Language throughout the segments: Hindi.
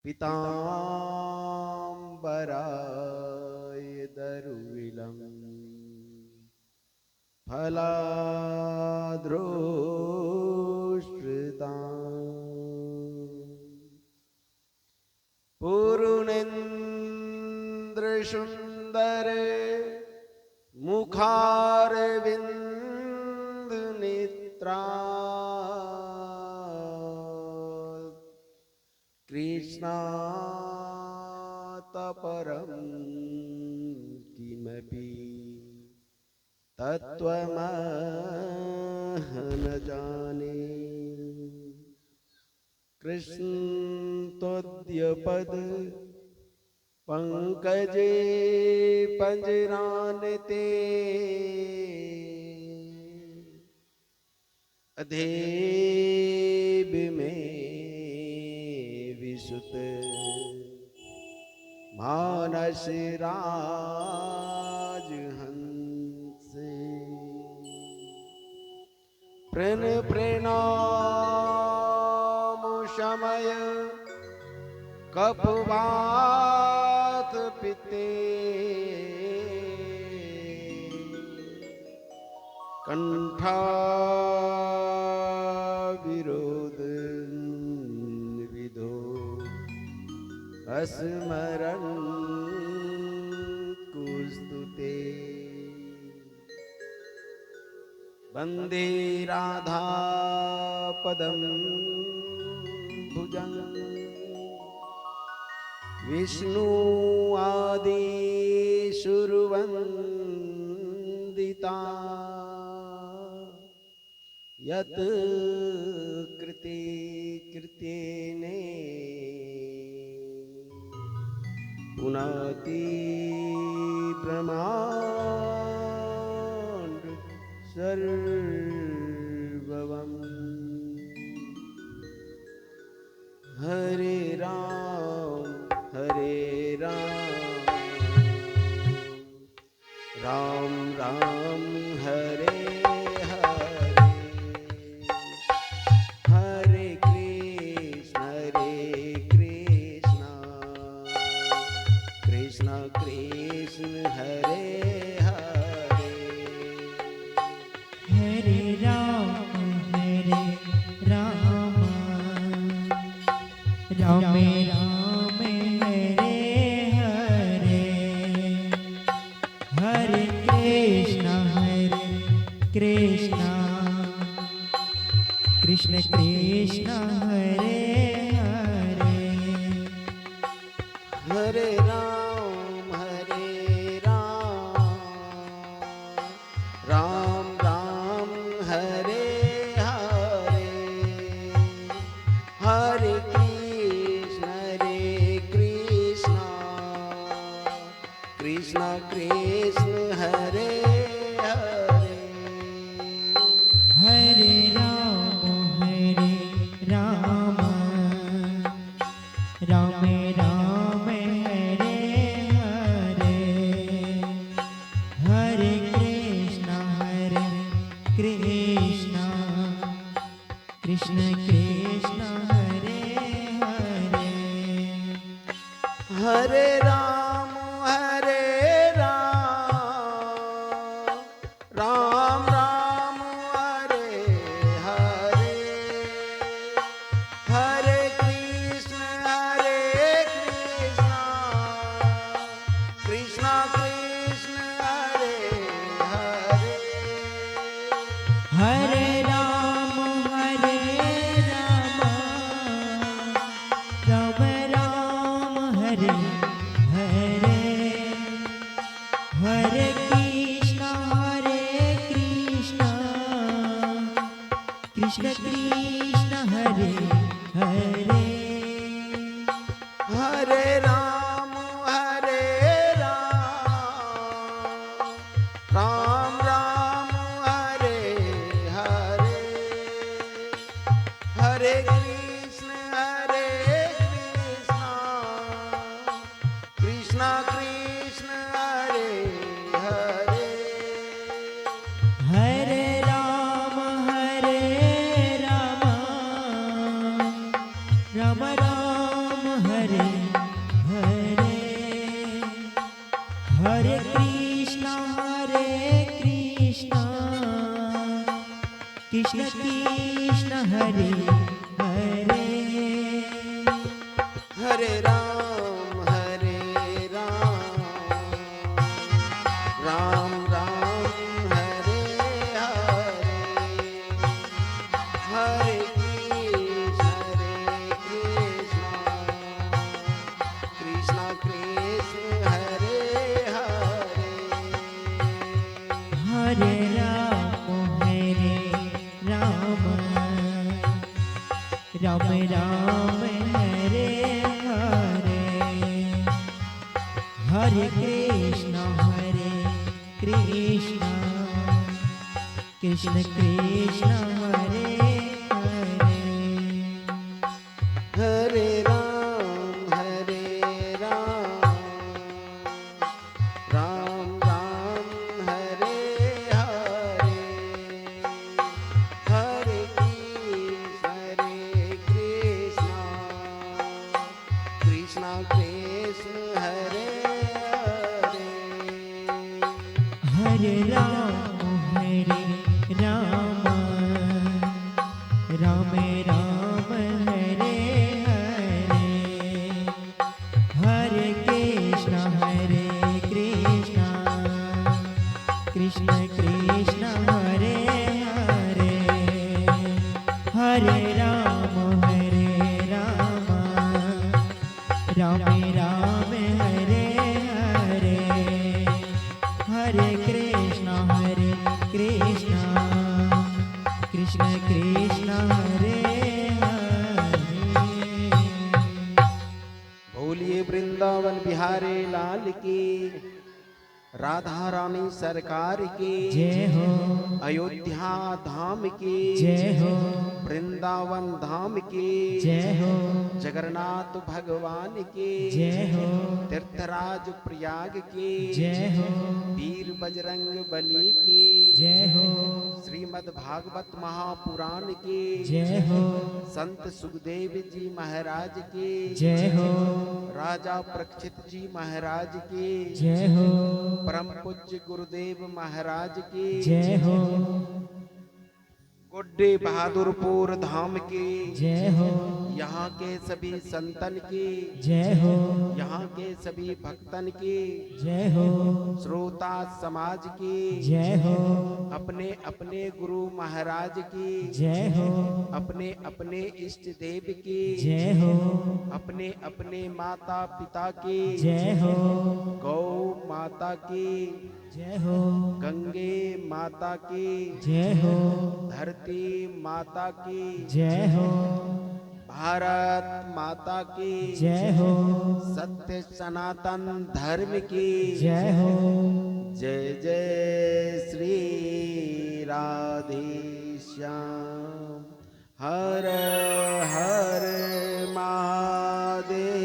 पीताम्बराय दरुविलं फलाद्रोष्टृताम् पूर्णेन्द्रसुन्दरे मुखारविन्दनेत्रा कृष्णात् परं किमपि तत्त्वमहं न जाने। कृष्ण त्वद्यपद पंकजे पंजरानते अधेब में विसुत मानस राजहंस प्रण प्रणाम समय कपवात पिते कंठा विरोध विदो अस्मरण कुस्तुते वंदे राधा पदम भुजं विष्णु आदि सुरवंदिता यत कृते कृत्येने पुनाति ब्रह्मांड सर्वम्। हरे राम राम राम हरे हरे हरे कृष्ण कृष्ण कृष्ण हरे हरे हरे राम राम राम हरे हरे हरे कृष्ण कृष्ण कृष्ण हरे हरे हरे राम राम राम हरे हरे हरे कृष्ण कृष्ण कृष्ण हरे हरे हरे राम राम राम हरे हरे हरे कृष्ण कृष्ण कृष्ण हरे हरे हरे राम राम राम हरे हरे हरे कृष्ण कृष्ण कृष्ण हरे हरे हरे राम राम हरे हरे हरे कृष्ण कृष्ण कृष्ण हरे हरे हरे राम राम राम हरे हरे हरे कृष्ण कृष्ण कृष्ण हरे हरे हरे राम राम राम हरे हरे हरे कृष्णा कृष्ण कृष्ण हरे हरे हरे राम राम राम हरे हरे, हरे कृष्ण कृष्ण कृष्ण हरे हरे। हरे राम राम राम हरे हरे हरे कृष्ण कृष्ण कृष्ण हरे हरे हरे राम राम राम हरे हरे, हरे कृष्ण कृष्ण कृष्ण हरे हरे। हरे राम राम राम हरे हरे हरे कृष्ण कृष्ण कृष्ण हरे हरे हरे राम राम हरे हरे हरे कृष्ण कृष्ण कृष्ण हरे हरे। बोलिए वृंदावन बिहारी लाल की, राधा रानी सरकार की जय हो अयोध्या धाम की जय हो वृंदावन धाम की जय हो जगन्नाथ भगवान की जय हो तीर्थराज प्रयाग की जय हो वीर बजरंग बली की जय हो श्रीमद् भागवत महापुराण की जय हो संत सुखदेव जी महाराज की जय हो राजा प्रक्षित जी महाराज की जय हो परम पूज्य गुरुदेव महाराज की जय हो गोड्डे बहादुरपुर धाम की जय हो यहाँ के सभी संतन की जय हो यहाँ के सभी भक्तन की जय हो श्रोता समाज की जय हो अपने अपने गुरु महाराज की जय हो अपने अपने इष्ट देव की जय हो अपने अपने माता पिता की जय हो गौ माता की जय हो गंगे माता की जय हो धरती माता की जय हो भारत माता की जय हो सत्य सनातन धर्म की जय हो जय जय श्री राधे श्याम हर हर महादेव।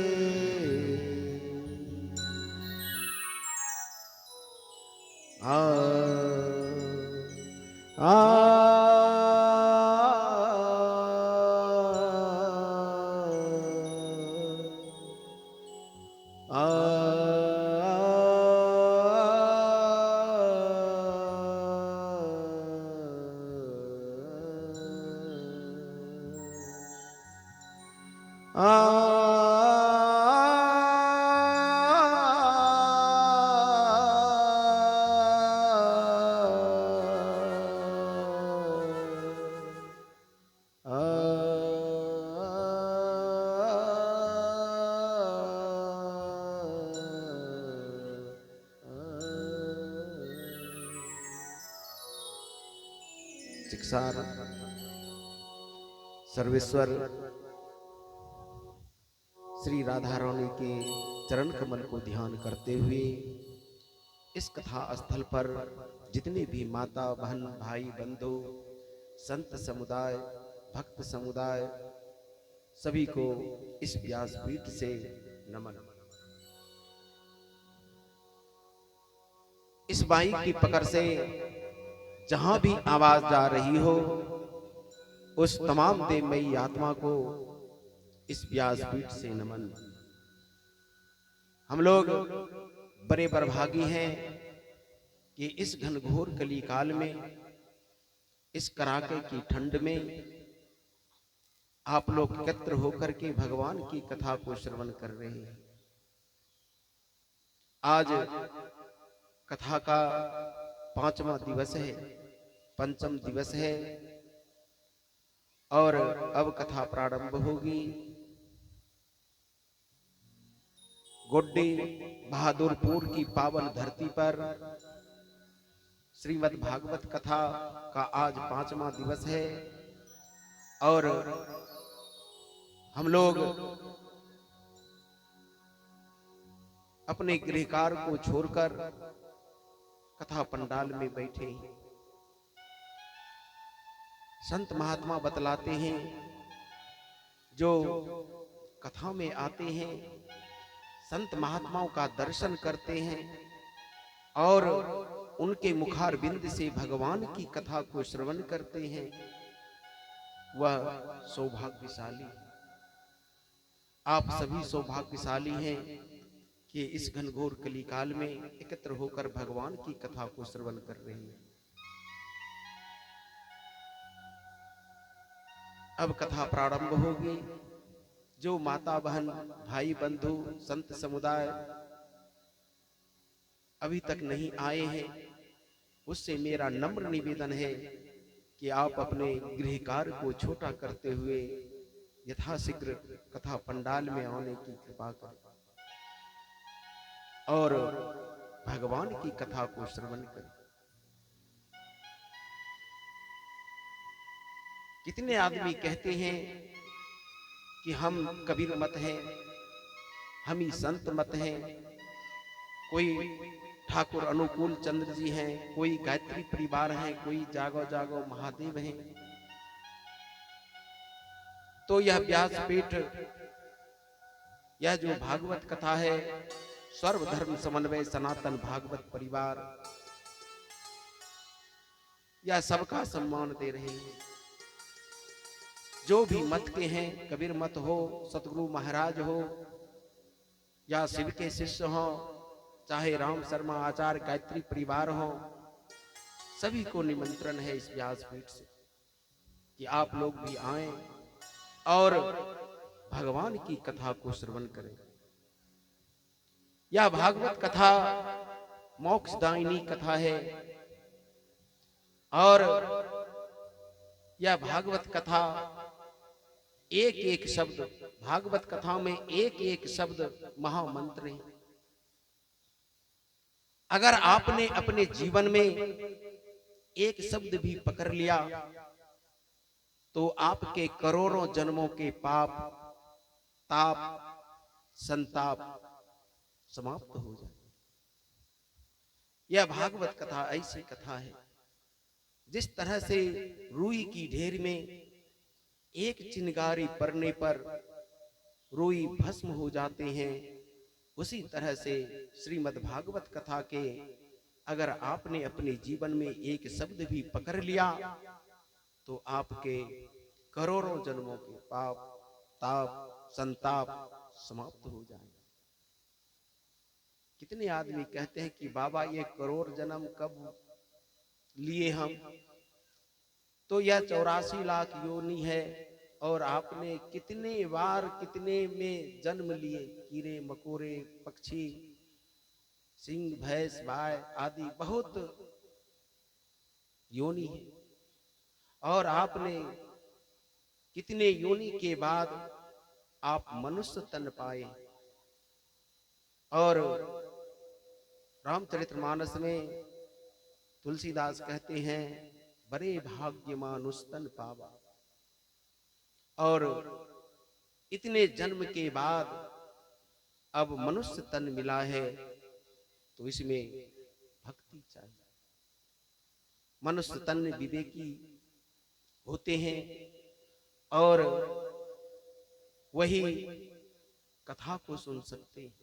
शिक्षार सर्वेश्वर श्री राधा रानी के चरण कमल को ध्यान करते हुए इस कथा स्थल पर जितने भी माता बहन भाई बंधु संत समुदाय भक्त समुदाय सभी को इस व्यासपीठ से नमन। इस बाई की पकड़ से जहां भी आवाज जा रही हो उस तमाम देवमयी आत्मा को इस व्यासपीठ से नमन। हम लोग बड़े बर्भागी हैं कि इस घनघोर कली काल में, इस कड़ाके की ठंड में आप लोग एकत्र होकर के भगवान की कथा को श्रवण कर रहे हैं। आज कथा का 5वां दिवस है, पंचम दिवस है और अब कथा प्रारंभ होगी। गोड्डी बहादुरपुर की पावन धरती पर श्रीमद् भागवत कथा का आज 5वां दिवस है और हम लोग अपने गृहकार को छोड़कर कथा पंडाल में बैठे हैं। संत महात्मा बतलाते हैं, जो कथा में आते हैं, संत महात्माओं का दर्शन करते हैं और उनके मुखारबिंद से भगवान की कथा को श्रवण करते हैं, वह सौभाग्यशाली। आप सभी सौभाग्यशाली हैं कि इस घनघोर कली काल में एकत्र होकर भगवान की कथा को श्रवण कर रहे हैं। अब कथा प्रारंभ होगी। जो माता बहन भाई बंधु संत समुदाय अभी तक नहीं आए हैं, उससे मेरा नम्र निवेदन है कि आप अपने गृहकार को छोटा करते हुए यथाशीघ्र कथा पंडाल में आने की कृपा करें और भगवान की कथा को श्रवण करें। कितने आदमी कहते हैं कि हम कबीर मत हैं, हम ही संत मत हैं, कोई ठाकुर अनुकूल चंद्र जी हैं, कोई गायत्री परिवार हैं, कोई जागो जागो महादेव हैं। तो यह व्यासपीठ, यह जो भागवत कथा है, सर्वधर्म समन्वय सनातन भागवत परिवार, यह सबका सम्मान दे रहे हैं। जो भी मत के हैं, कबीर मत हो, सतगुरु महाराज हो या शिव के शिष्य हो, चाहे राम शर्मा आचार्य गायत्री परिवार हो, सभी को निमंत्रण है इस व्यासपीठ से कि आप लोग भी आएं और भगवान की कथा को श्रवण करें। यह भागवत कथा मोक्षदायिनी कथा है और यह भागवत कथा एक एक शब्द, भागवत कथा में एक एक शब्द महामंत्र है। अगर आपने अपने जीवन में एक शब्द भी पकड़ लिया तो आपके करोड़ों जन्मों के पाप ताप संताप समाप्त हो जाए। यह भागवत कथा ऐसी कथा है, जिस तरह से रुई की ढेर में एक चिंगारी पड़ने पर रुई भस्म हो जाते हैं, उसी तरह से श्रीमद् भागवत कथा के अगर आपने अपने जीवन में एक शब्द भी पकड़ लिया तो आपके करोड़ों जन्मों के पाप ताप संताप समाप्त हो जाएंगे। कितने आदमी कहते हैं कि बाबा ये करोड़ जन्म कब लिए हम? तो यह 84 लाख योनि है और आपने कितने बार कितने में जन्म लिए, कीड़े मकोड़े पक्षी सिंह भैंस गाय आदि बहुत योनि है और आपने कितने योनि के बाद आप मनुष्य तन पाए। और रामचरितमानस में तुलसीदास कहते हैं, बड़े भाग्य मानुष तन पावा। और इतने जन्म के बाद अब मनुष्य तन मिला है तो इसमें भक्ति चाहिए। मनुष्य तन विवेकी होते हैं और वही कथा को सुन सकते हैं,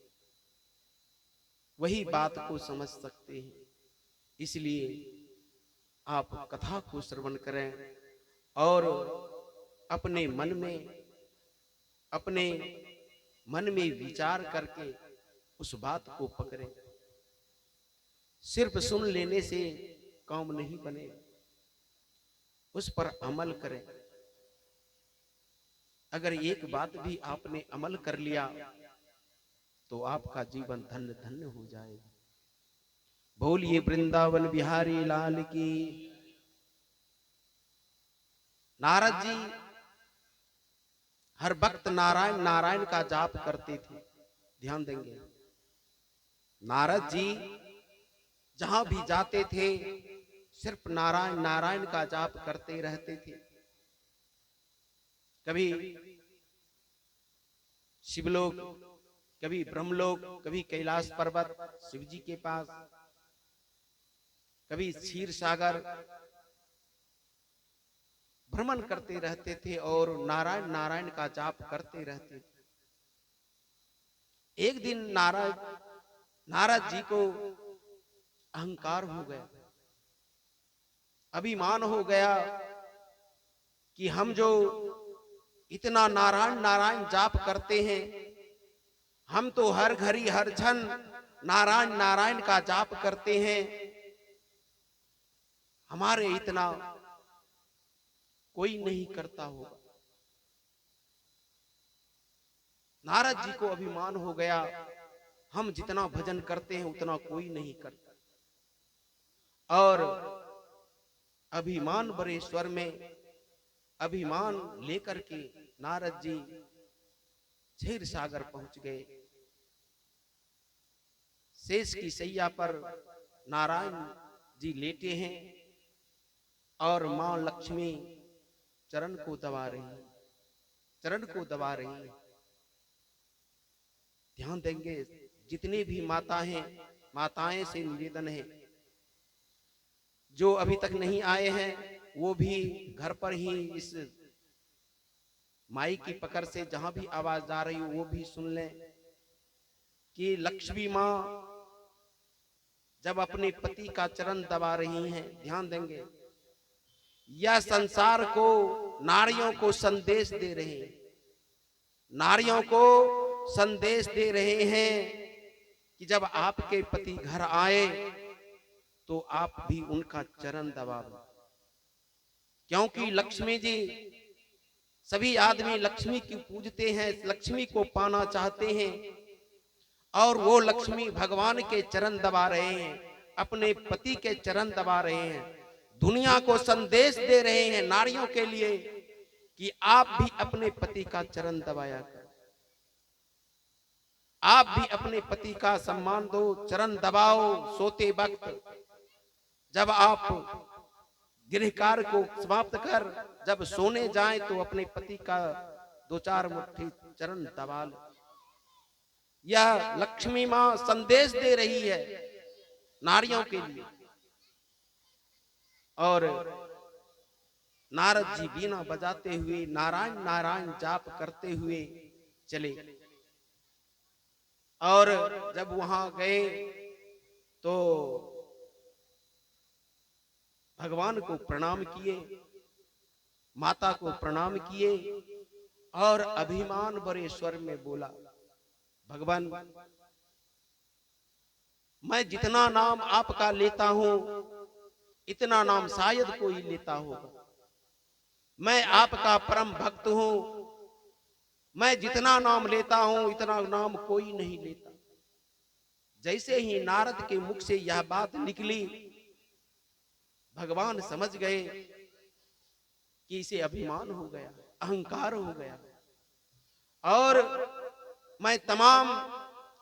वही बात को समझ सकते हैं। इसलिए आप कथा को श्रवण करें और अपने मन में विचार करके उस बात को पकड़े। सिर्फ सुन लेने से काम नहीं बनेगा, उस पर अमल करें। अगर एक बात भी आपने अमल कर लिया तो आपका जीवन धन्य धन्य हो जाएगा। बोलिए वृंदावन बिहारी लाल की। नारद जी हर वक्त नारायण नारायण का जाप करते थे। ध्यान देंगे, नारद जी जहां भी जाते थे सिर्फ नारायण नारायण का जाप करते रहते थे। कभी शिवलोक, कभी ब्रह्मलोक, कभी कैलाश पर्वत शिव जी के पास, कभी क्षीर सागर भ्रमण करते रहते थे और नारायण नारायण का जाप करते रहते थे। एक दिन नारद जी को अहंकार हो गया, अभिमान हो गया कि हम जो इतना नारायण नारायण जाप करते हैं, हम तो हर घड़ी हर क्षण नारायण नारायण का जाप करते हैं, हमारे इतना कोई नहीं करता होगा। नारद जी को अभिमान हो गया, हम जितना भजन करते हैं उतना कोई नहीं करता। और अभिमान भरे स्वर में अभिमान लेकर के नारद जी क्षीर सागर पहुंच गए। शेष की सैया पर नारायण जी लेटे हैं और मां लक्ष्मी चरण को दबा रही है, चरण को दबा रही है। ध्यान देंगे, जितने भी माताएं से निवेदन है, जो अभी तक नहीं आए हैं वो भी घर पर ही इस माई की पकड़ से जहां भी आवाज आ रही हो वो भी सुन लें कि लक्ष्मी मां जब अपने पति का चरण दबा रही हैं, ध्यान देंगे, यह संसार को नारियों को संदेश दे रहे हैं, नारियों को संदेश दे रहे हैं कि जब आपके पति घर आए तो आप भी उनका चरण दबाओ। क्योंकि लक्ष्मी जी, सभी आदमी लक्ष्मी की पूजते हैं, लक्ष्मी को पाना चाहते हैं और वो लक्ष्मी भगवान के चरण दबा रहे हैं, अपने पति के चरण दबा रहे हैं, दुनिया को संदेश दे रहे हैं नारियों के लिए कि आप भी अपने पति का चरण दबाया करो, आप भी अपने पति का सम्मान दो, चरण दबाओ। सोते वक्त जब आप गृह कार्य को समाप्त कर जब सोने जाएं तो अपने पति का दो चार मुट्ठी चरण दबा लो। यह लक्ष्मी मां संदेश दे रही है नारियों के लिए। और नारद जी बीना बजाते हुए नारायण नारायण जाप करते हुए चले और जब वहां गए तो भगवान को प्रणाम किए, माता को प्रणाम किए और अभिमान भरे स्वर में बोला, भगवान मैं जितना नाम आपका लेता हूं इतना नाम शायद कोई लेता होगा। मैं आपका परम भक्त हूं, मैं जितना नाम लेता हूं इतना नाम कोई नहीं लेता। जैसे ही नारद के मुख से यह बात निकली, भगवान समझ गए कि इसे अभिमान हो गया, अहंकार हो गया। और मैं तमाम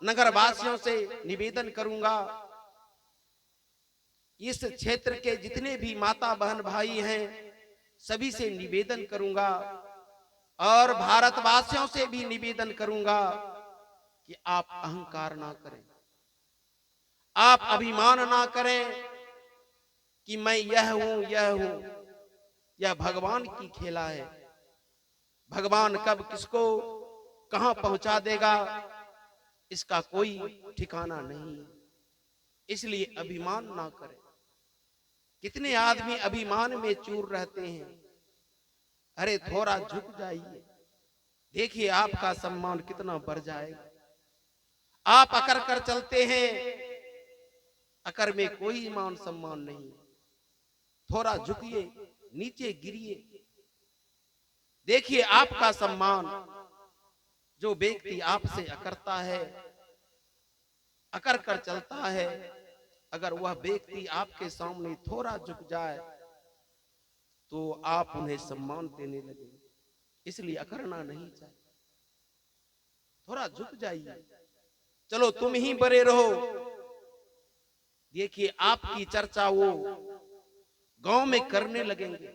नगरवासियों से निवेदन करूंगा, इस क्षेत्र के जितने भी माता बहन भाई हैं सभी से निवेदन करूंगा और भारतवासियों से भी निवेदन करूंगा कि आप अहंकार ना करें, आप अभिमान ना करें कि मैं यह हूं यह हूं। यह भगवान की खेला है, भगवान कब किसको कहां पहुंचा देगा इसका कोई ठिकाना नहीं है, इसलिए अभिमान ना करें। कितने आदमी अभिमान में चूर रहते हैं। अरे थोड़ा झुक जाइए, देखिए आपका सम्मान कितना बढ़ जाएगा। आप अकर कर चलते हैं, अकर में कोई मान सम्मान नहीं। थोड़ा झुकिए, नीचे गिरिए, देखिए आपका सम्मान। जो व्यक्ति आपसे अकरता है, अकर कर चलता है, अगर वह व्यक्ति आपके सामने थोड़ा झुक जाए तो आप उन्हें सम्मान देने लगे। इसलिए अकरना नहीं चाहिए, थोड़ा झुक जाइए। चलो तुम ही बड़े रहो। देखिए आपकी चर्चा वो गांव में करने लगेंगे,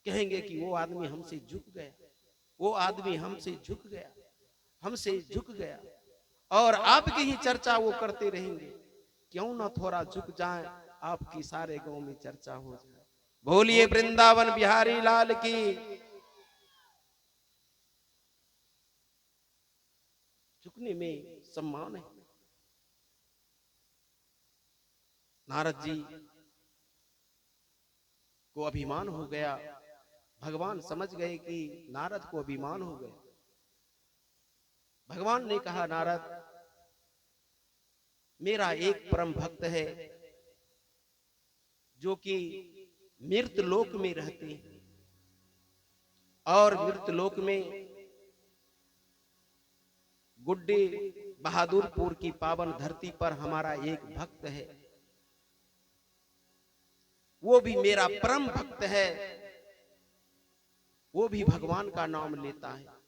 कहेंगे कि वो आदमी हमसे झुक गया, वो आदमी हमसे झुक गया, हमसे झुक गया। और आपकी ही चर्चा वो करते रहेंगे। क्यों ना थोड़ा झुक जाए, आपकी सारे गांव में चर्चा हो जाए। बोलिए वृंदावन बिहारी लाल की। झुकने में सम्मान है। नारद जी को अभिमान हो गया। भगवान समझ गए कि नारद को अभिमान हो गया। भगवान ने कहा, नारद मेरा एक परम भक्त है जो कि मृत लोक में रहते हैं, और मृत लोक में गुड्डे बहादुरपुर की पावन धरती पर हमारा एक भक्त है, वो भी मेरा परम भक्त है, वो भी भगवान का नाम लेता है।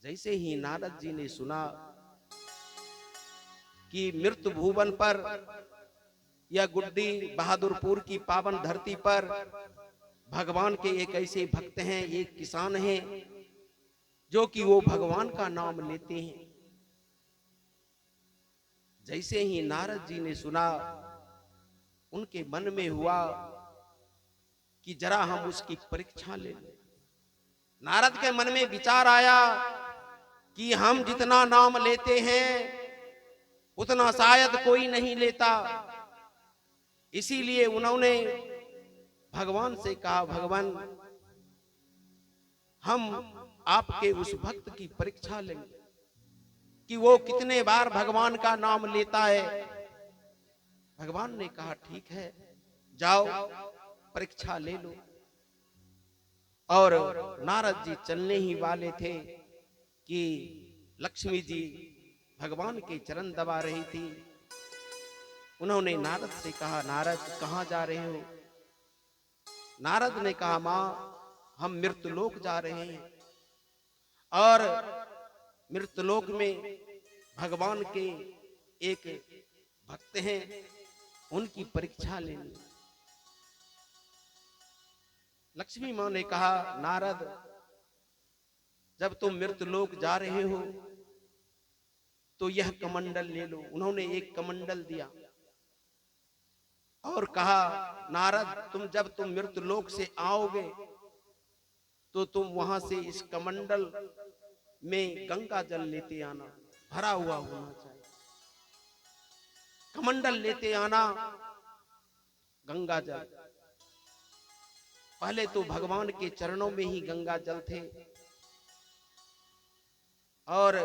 जैसे ही नारद जी ने सुना कि मृत्यु भुवन पर या गुड्डी बहादुरपुर की पावन धरती पर भगवान के एक ऐसे भक्त हैं, एक किसान हैं जो कि वो भगवान का नाम लेते हैं। जैसे ही नारद जी ने सुना, उनके मन में हुआ कि जरा हम उसकी परीक्षा ले लें। नारद के मन में विचार आया कि हम जितना नाम लेते हैं उतना शायद कोई नहीं लेता। इसीलिए उन्होंने भगवान से कहा, भगवान हम आपके उस भक्त की परीक्षा लेंगे कि वो कितने बार भगवान का नाम लेता है। भगवान ने कहा, ठीक है, जाओ परीक्षा ले लो। और नारद जी चलने ही वाले थे कि लक्ष्मी जी भगवान के चरण दबा रही थी। उन्होंने नारद से कहा, नारद कहां जा रहे हो? नारद ने कहा, मां हम मृत्युलोक जा रहे हैं, और मृत्युलोक में भगवान के एक भक्त हैं, उनकी परीक्षा लेनी। लक्ष्मी मां ने कहा, नारद जब तुम मृत्युलोक जा रहे हो तो यह कमंडल ले लो। उन्होंने एक कमंडल दिया और कहा, नारद जब तुम मृत्युलोक से आओगे तो तुम वहां से इस कमंडल में गंगा जल लेते आना, भरा हुआ होना चाहिए। कमंडल लेते आना गंगा जल। पहले तो भगवान के चरणों में ही गंगा जल थे, और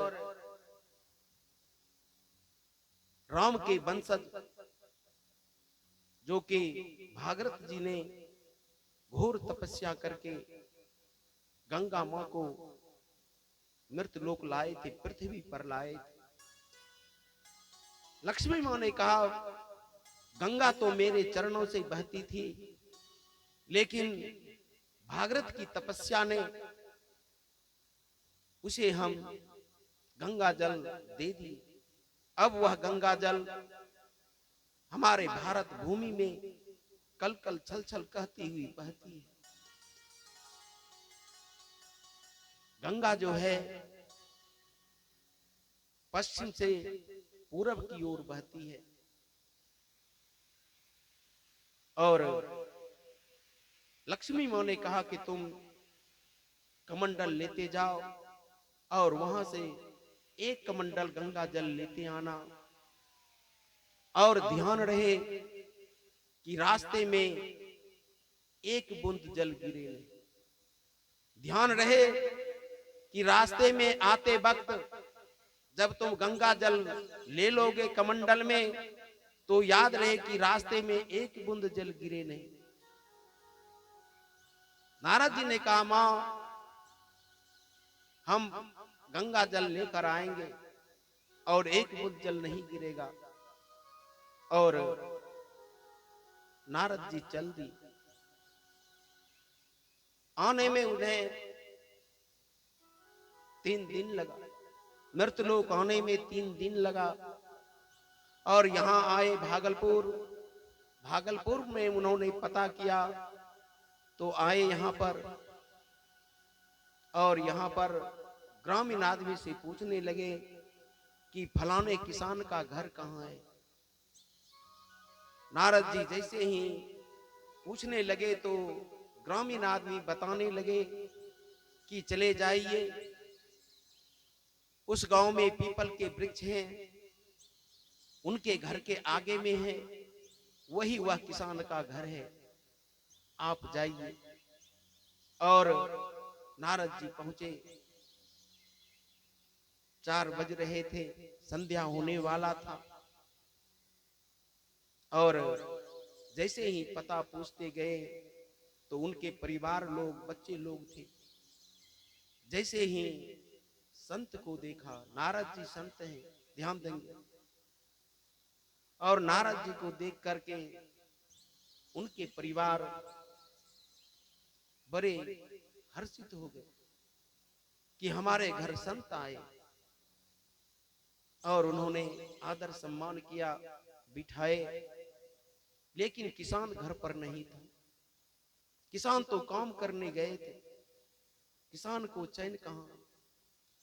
राम के वंशज जो कि भागीरथ जी ने घोर तपस्या करके गंगा मां को मृत्युलोक लाए थे, पृथ्वी पर लाए थे। लक्ष्मी मां ने कहा, गंगा तो मेरे चरणों से बहती थी, लेकिन भागीरथ की तपस्या ने उसे हम गंगा जल दे दी। अब वह गंगा जल हमारे भारत भूमि में कल कल छल छल कहती हुई बहती है। गंगा जो है पश्चिम से पूरब की ओर बहती है, और लक्ष्मी मां ने कहा कि तुम कमंडल लेते जाओ और वहां से एक कमंडल गंगा जल लेते आना, और ध्यान रहे कि रास्ते में एक बूंद जल गिरे नहीं। ध्यान रहे कि रास्ते में आते वक्त जब तुम गंगा जल ले लोगे कमंडल में तो याद रहे कि रास्ते में एक बूंद जल गिरे नहीं। नारद जी ने कहा, मां हम गंगा जल लेकर आएंगे और एक बूंद जल नहीं गिरेगा। और नारद जी चल दी। आने में उन्हें 3 दिन लगा, मृतलोक आने में 3 दिन लगा। और यहां आए भागलपुर। भागलपुर में उन्होंने पता किया तो आए यहां पर, और यहां पर ग्रामीण आदमी से पूछने लगे कि फलाने किसान का घर कहां है। नारद जी जैसे ही पूछने लगे तो ग्रामीण आदमी बताने लगे कि चले जाइए, उस गांव में पीपल के वृक्ष हैं, उनके घर के आगे में है, वही वह किसान का घर है, आप जाइए। और नारद जी पहुंचे। 4 बज रहे थे, संध्या होने वाला था। और जैसे ही पता पूछते गए तो उनके परिवार लोग, बच्चे लोग थे। जैसे ही संत को देखा, नारद जी संत हैं, ध्यान देंगे। और नारद जी को देख करके उनके परिवार बड़े हर्षित हो गए कि हमारे घर संत आए। और उन्होंने आदर सम्मान किया, बिठाए। लेकिन किसान घर पर नहीं था। किसान तो काम करने गए थे। किसान को चैन कहां,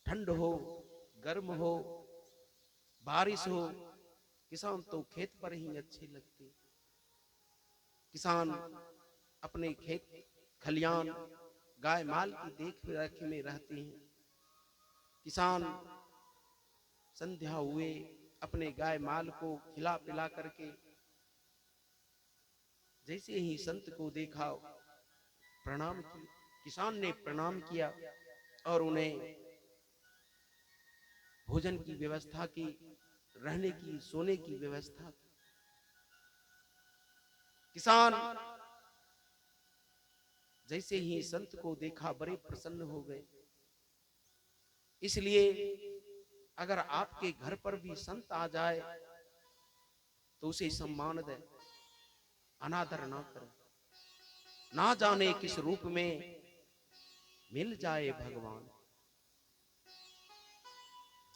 ठंड हो, गर्म हो, बारिश हो, किसान तो खेत पर ही अच्छे लगते। किसान अपने खेत खलियान, गाय माल की देख रेख में रहते हैं। किसान संध्या हुए अपने गाय माल को खिला पिला करके जैसे ही संत को देखा, प्रणाम किया। किसान ने प्रणाम किया और उन्हें भोजन की व्यवस्था की, रहने की, सोने की व्यवस्था की। किसान जैसे ही संत को देखा बड़े प्रसन्न हो गए। इसलिए अगर आपके घर पर भी संत आ जाए तो उसे सम्मान दे, अनादर ना करें। ना जाने किस रूप में मिल जाए भगवान।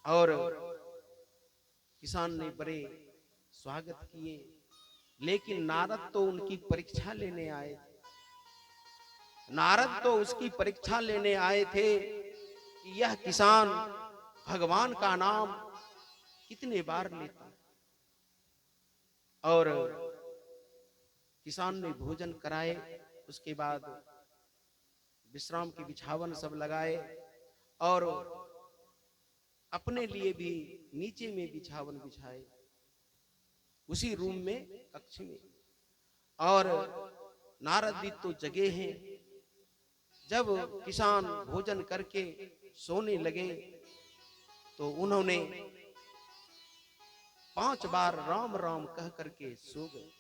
और किसान ने बड़े स्वागत किए। लेकिन नारद तो उनकी परीक्षा लेने आए थे। नारद तो उसकी परीक्षा लेने आए थे कि यह किसान भगवान का नाम कितने बार लेता। और किसान ने भोजन कराए, उसके बाद विश्राम की बिछावन सब लगाए और अपने लिए भी नीचे में बिछावन बिछाए, उसी रूम में, कक्ष में। और नारद जी तो जगे हैं। जब किसान भोजन करके सोने लगे तो उन्होंने 5 बार राम राम कह करके सो गए।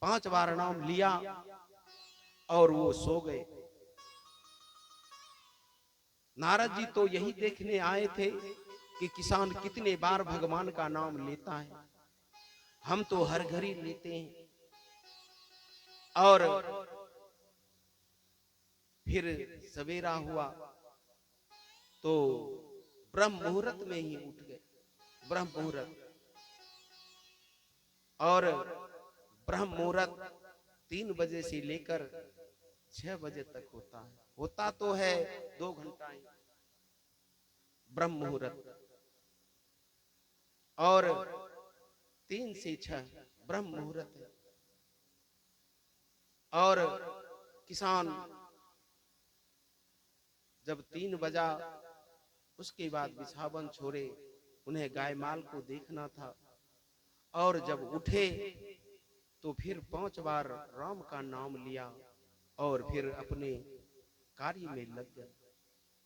5 बार नाम लिया और वो सो गए। नारद जी तो यही देखने आए थे कि किसान कितने बार भगवान का नाम लेता है। हम तो हर घड़ी लेते हैं। और फिर सवेरा हुआ तो ब्रह्म मुहूर्त में ही उठ गए। ब्रह्म मुहूर्त। और ब्रह्म मुहूर्त 3 बजे से लेकर 6 बजे तक होता है। होता तो है 2 घंटा ही ब्रह्म मुहूर्त। और 3 से 6 ब्रह्म मुहूर्त है। और किसान जब 3 बजा, उसके बाद बिछावन छोड़े, उन्हें गाय माल को देखना था। और जब उठे तो फिर 5 बार राम का नाम लिया और फिर अपने कार्य में लग गए।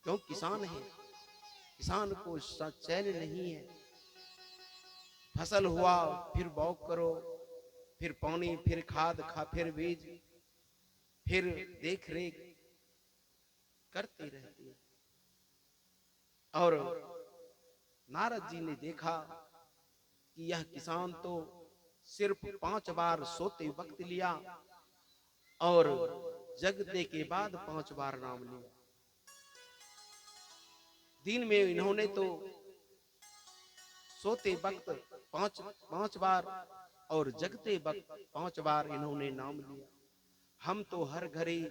क्यों, किसान है। किसान को चैन नहीं है। फसल हुआ फिर बौग करो, फिर पानी, फिर खाद खा, फिर बीज, फिर देख रेख करते रहते हैं। और नारद जी ने देखा कि यह किसान तो सिर्फ 5 बार सोते वक्त लिया और जगने के बाद 5 बार नाम लिया। दिन में इन्होंने तो सोते वक्त पांच बार और जगते वक्त 5 बार इन्होंने नाम लिया। हम तो हर घड़ी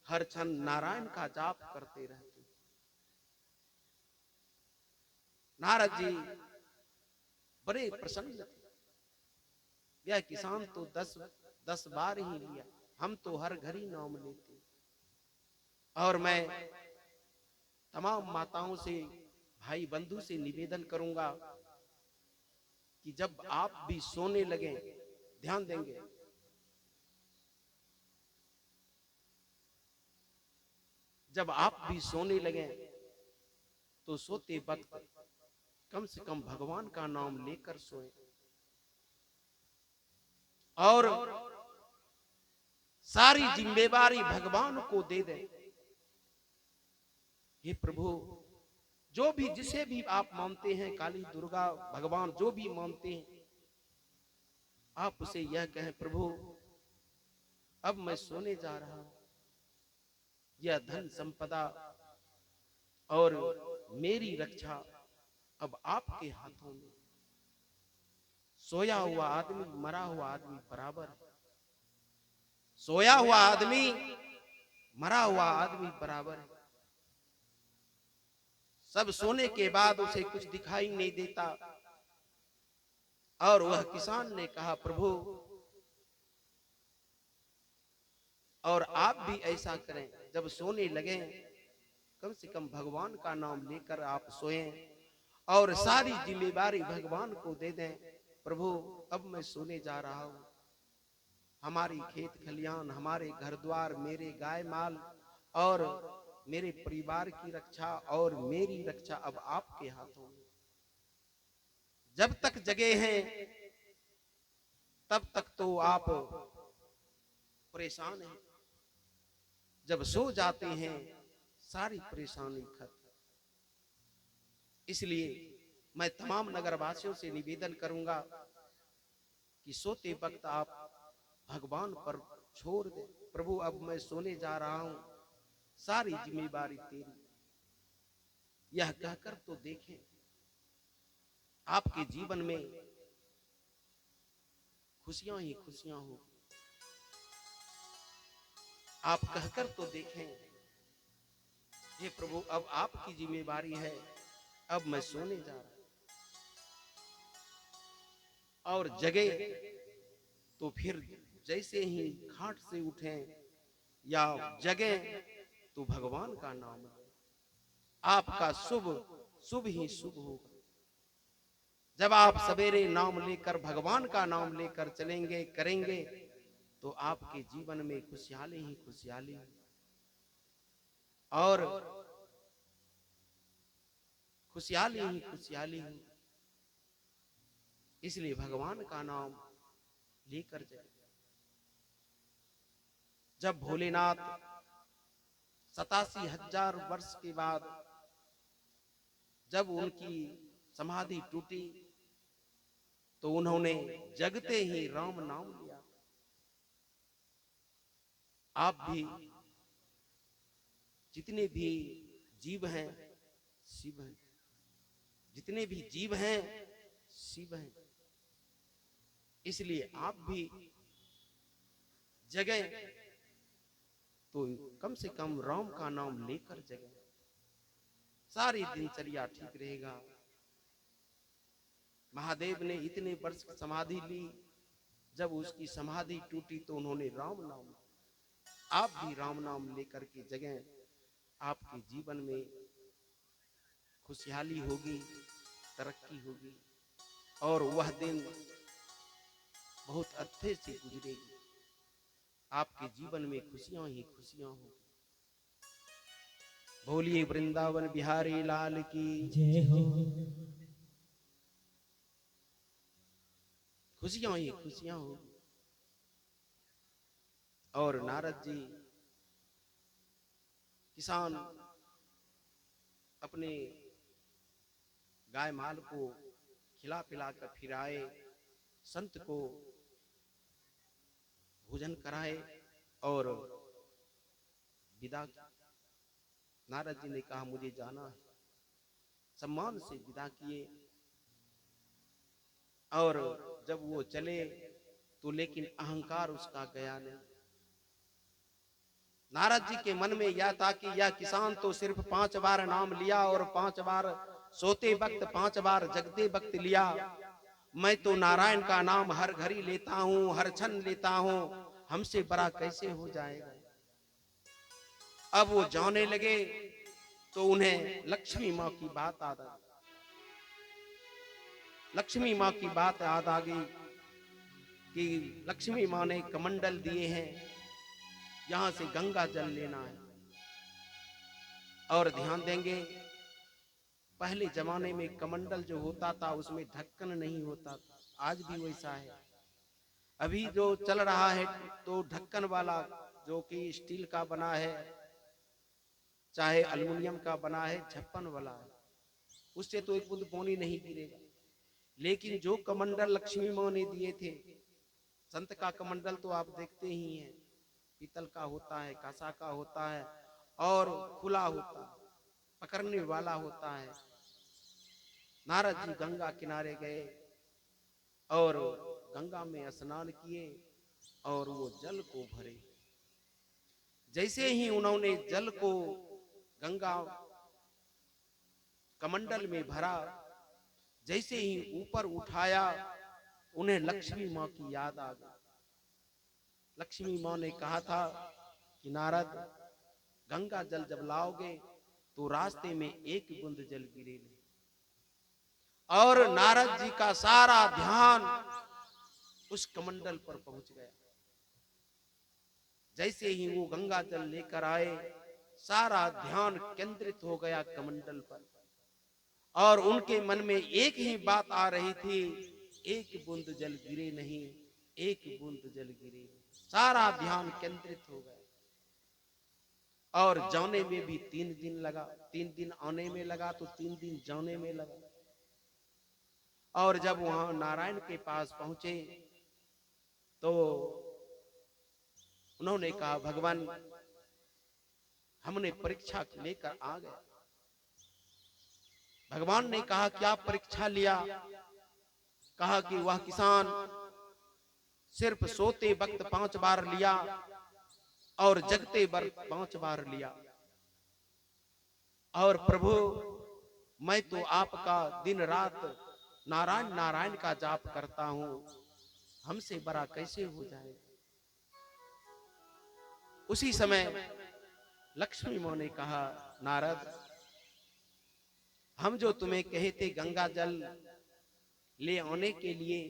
हर क्षण नारायण का जाप करते रहते। नारद जी बड़े प्रसन्न थे। यह किसान तो 10 बार ही लिया, हम तो हर घड़ी नाम लेते। और मैं तमाम माताओं से, भाई बंधु से निवेदन करूंगा कि जब आप भी सोने लगे, ध्यान देंगे, जब आप भी सोने लगे तो सोते वक्त कम से कम भगवान का नाम लेकर सोए और सारी जिम्मेवारी भगवान को दे दें। हे प्रभु, जो भी जिसे भी आप मानते हैं, काली दुर्गा भगवान जो भी मानते हैं, आप उसे यह कहें, प्रभु अब मैं सोने जा रहा हूं, यह धन संपदा और मेरी रक्षा अब आपके हाथों में। सोया हुआ आदमी मरा हुआ आदमी बराबर है। सोया हुआ आदमी मरा हुआ आदमी बराबर है। सब सोने के बाद उसे कुछ दिखाई नहीं देता। और वह किसान ने कहा, प्रभु और आप भी ऐसा करें, जब सोने लगे कम से कम भगवान का नाम लेकर आप सोएं और सारी जिम्मेदारी भगवान को दे दें। प्रभु अब मैं सोने जा रहा हूं, हमारी खेत खलियान, हमारे घर द्वार, मेरे गाय माल और मेरे परिवार की रक्षा और मेरी रक्षा अब आपके हाथों में। जब तक जगे हैं तब तक तो आप परेशान हैं, जब सो जाते हैं सारी परेशानी खत्म। इसलिए मैं तमाम नगरवासियों से निवेदन करूंगा कि सोते वक्त आप भगवान पर छोड़ दें। प्रभु अब मैं सोने जा रहा हूं, सारी जिम्मेदारी तेरी। यह कहकर तो देखें, आपके जीवन में खुशियां ही खुशियां हो। आप कहकर तो देखें, हे प्रभु अब आपकी जिम्मेदारी है, अब मैं सोने जा रहा हूं। और जगे तो फिर जैसे ही खाट से उठें या जगे तो भगवान का नाम लें। आपका शुभ शुभ ही शुभ होगा। जब आप सवेरे नाम लेकर भगवान का नाम लेकर चलेंगे करेंगे तो आपके जीवन में खुशहाली ही खुशहाली और खुशहाली ही खुशहाली हो। इसलिए भगवान का नाम लेकर चले। जब भोलेनाथ 87,000 वर्ष के बाद जब उनकी समाधि टूटी तो उन्होंने जगते ही राम नाम लिया। आप भी जितने भी जीव हैं शिव हैं, जितने भी जीव हैं शिव हैं। इसलिए आप भी जगें तो कम से कम राम का नाम लेकर जगें, सारी दिनचर्या ठीक रहेगा। महादेव ने इतने वर्ष समाधि ली, जब उसकी समाधि टूटी तो उन्होंने राम नाम। आप भी राम नाम लेकर के जगें, आपके जीवन में खुशहाली होगी, तरक्की होगी और वह दिन बहुत अच्छे से गुजरेगी। आपके जीवन में खुशियां ही खुशियां होंगी। बोलिए वृंदावन बिहारी लाल की। जय हो। खुशियां ही खुशियां होगी। और नारद जी किसान अपने गाय माल को खिला पिला कर फिर आए, संत को भोजन कराए और विदा। नारद जी ने कहा मुझे जाना है, सम्मान से विदा किए। और जब वो चले तो लेकिन अहंकार उसका गया नहीं। नारद जी के मन में यह था कि यह किसान तो सिर्फ 5 बार नाम लिया और 5 बार सोते वक्त, 5 बार जगते वक्त लिया। मैं तो नारायण का नाम हर घड़ी लेता हूं, हर क्षण लेता हूं, हमसे बड़ा कैसे हो जाएगा। अब वो जाने लगे तो उन्हें लक्ष्मी माँ की बात याद आ गई। लक्ष्मी माँ की बात याद आ गई कि लक्ष्मी माँ ने कमंडल दिए हैं, यहां से गंगा जल लेना है। और ध्यान देंगे पहले जमाने में कमंडल जो होता था उसमें ढक्कन नहीं होता था, आज भी वैसा है। अभी जो चल रहा है तो ढक्कन वाला, जो कि स्टील का बना है चाहे एल्युमिनियम का बना है, छप्पन वाला है, उससे तो एक बूंद पानी नहीं गिरेगा। लेकिन जो कमंडल लक्ष्मी माँ ने दिए थे, संत का कमंडल तो आप देखते ही हैं, पीतल का होता है, कांसा का होता है और खुला होता है, पकड़ने वाला होता है। नारद जी गंगा किनारे गए और गंगा में स्नान किए और वो जल को भरे। जैसे ही उन्होंने जल को गंगा कमंडल में भरा, जैसे ही ऊपर उठाया, उन्हें लक्ष्मी माँ की याद आ गई। लक्ष्मी माँ ने कहा था कि नारद, गंगा जल जब लाओगे तो रास्ते में एक बूंद जल गिरे नहीं। और नारद जी का सारा ध्यान उस कमंडल पर पहुंच गया। जैसे ही वो गंगा जल लेकर आए, सारा ध्यान केंद्रित हो गया कमंडल पर और उनके मन में एक ही बात आ रही थी, एक बूंद जल गिरे नहीं, एक बूंद जल गिरे। सारा ध्यान केंद्रित हो गया। और जाने में भी 3 दिन लगा, 3 दिन आने में लगा तो 3 दिन जाने में लगा। और जब वहां नारायण के पास पहुंचे तो उन्होंने कहा भगवान, हमने परीक्षा लेकर आ गए। भगवान ने कहा क्या परीक्षा लिया? कहा कि वह किसान सिर्फ सोते वक्त 5 बार लिया और जगते वक्त 5 बार लिया। और प्रभु, मैं तो आपका दिन रात नारायण नारायण का जाप करता हूं, हमसे बड़ा कैसे हो जाए। उसी समय लक्ष्मी माँ ने कहा, नारद, हम जो तुम्हें कहे थे गंगा जल ले आने के लिए,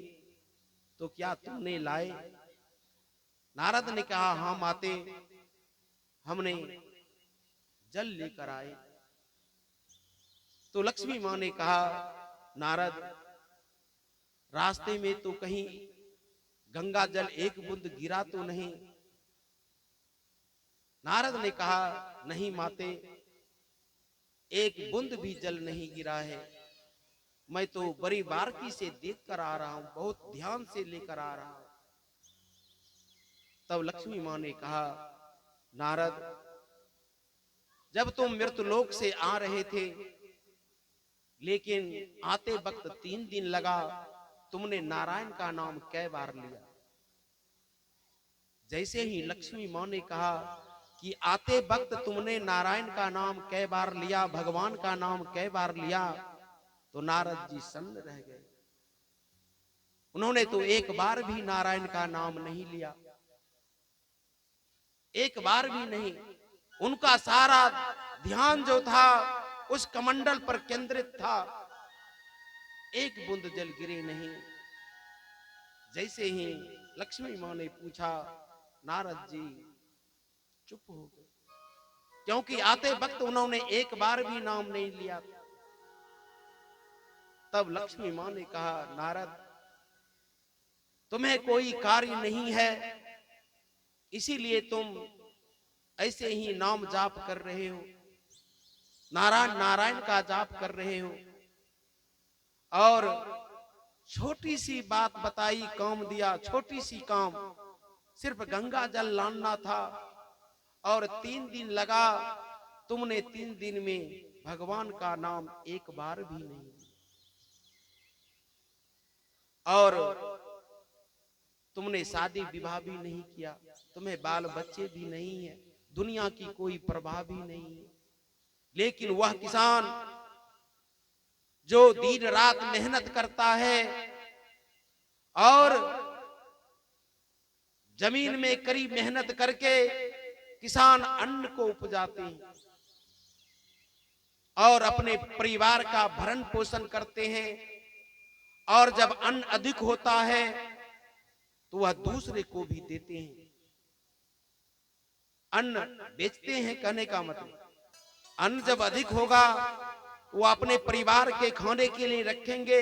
तो क्या तुमने लाए? नारद ने कहा, हाँ माते, हमने जल लेकर आए। तो लक्ष्मी माँ ने कहा, नारद, रास्ते में तो कहीं गंगा जल एक बूंद गिरा तो नहीं? नारद ने कहा, नहीं माते, एक बूंद भी जल नहीं गिरा है। मैं तो बड़ी बारीकी से देख कर आ रहा हूं, बहुत ध्यान से लेकर आ रहा हूं। तब लक्ष्मी माँ ने कहा, नारद, जब तुम मृतलोक से आ रहे थे, लेकिन आते वक्त 3 दिन लगा, तुमने नारायण का नाम कै बार लिया? जैसे ही लक्ष्मी माँ ने कहा कि आते वक्त तुमने नारायण का नाम कै बार लिया, भगवान का नाम कै बार लिया, तो नारद जी सन्न रह गए। उन्होंने तो एक बार भी नारायण का नाम नहीं लिया, एक बार भी नहीं। उनका सारा ध्यान जो था उस कमंडल पर केंद्रित था, एक बूंद जल गिरे नहीं। जैसे ही लक्ष्मी माँ ने पूछा, नारद जी चुप हो गए। क्योंकि आते वक्त उन्होंने एक बार भी नाम नहीं लिया था। तब लक्ष्मी मां ने कहा, नारद, तुम्हें कोई कार्य नहीं है, इसीलिए तुम ऐसे ही नाम जाप कर रहे हो, नारायण नारायण का जाप कर रहे हो। और छोटी सी बात बताई, काम दिया, छोटी सी काम, सिर्फ गंगा जल लाना था और 3 दिन लगा। तुमने 3 दिन में भगवान का नाम एक बार भी नहीं लिया और तुमने शादी विवाह भी नहीं किया, तुम्हें बाल बच्चे भी नहीं है, दुनिया की कोई प्रभाव भी नहीं है। लेकिन वह किसान जो दिन रात मेहनत करता है और जमीन में कड़ी मेहनत करके किसान अन्न को उपजाते हैं और अपने परिवार का भरण पोषण करते हैं, और जब अन्न अधिक होता है तो वह दूसरे को भी देते हैं। अन्न बेचते हैं कहने का मतलब, अन्न जब अधिक होगा वो अपने परिवार के खाने के लिए रखेंगे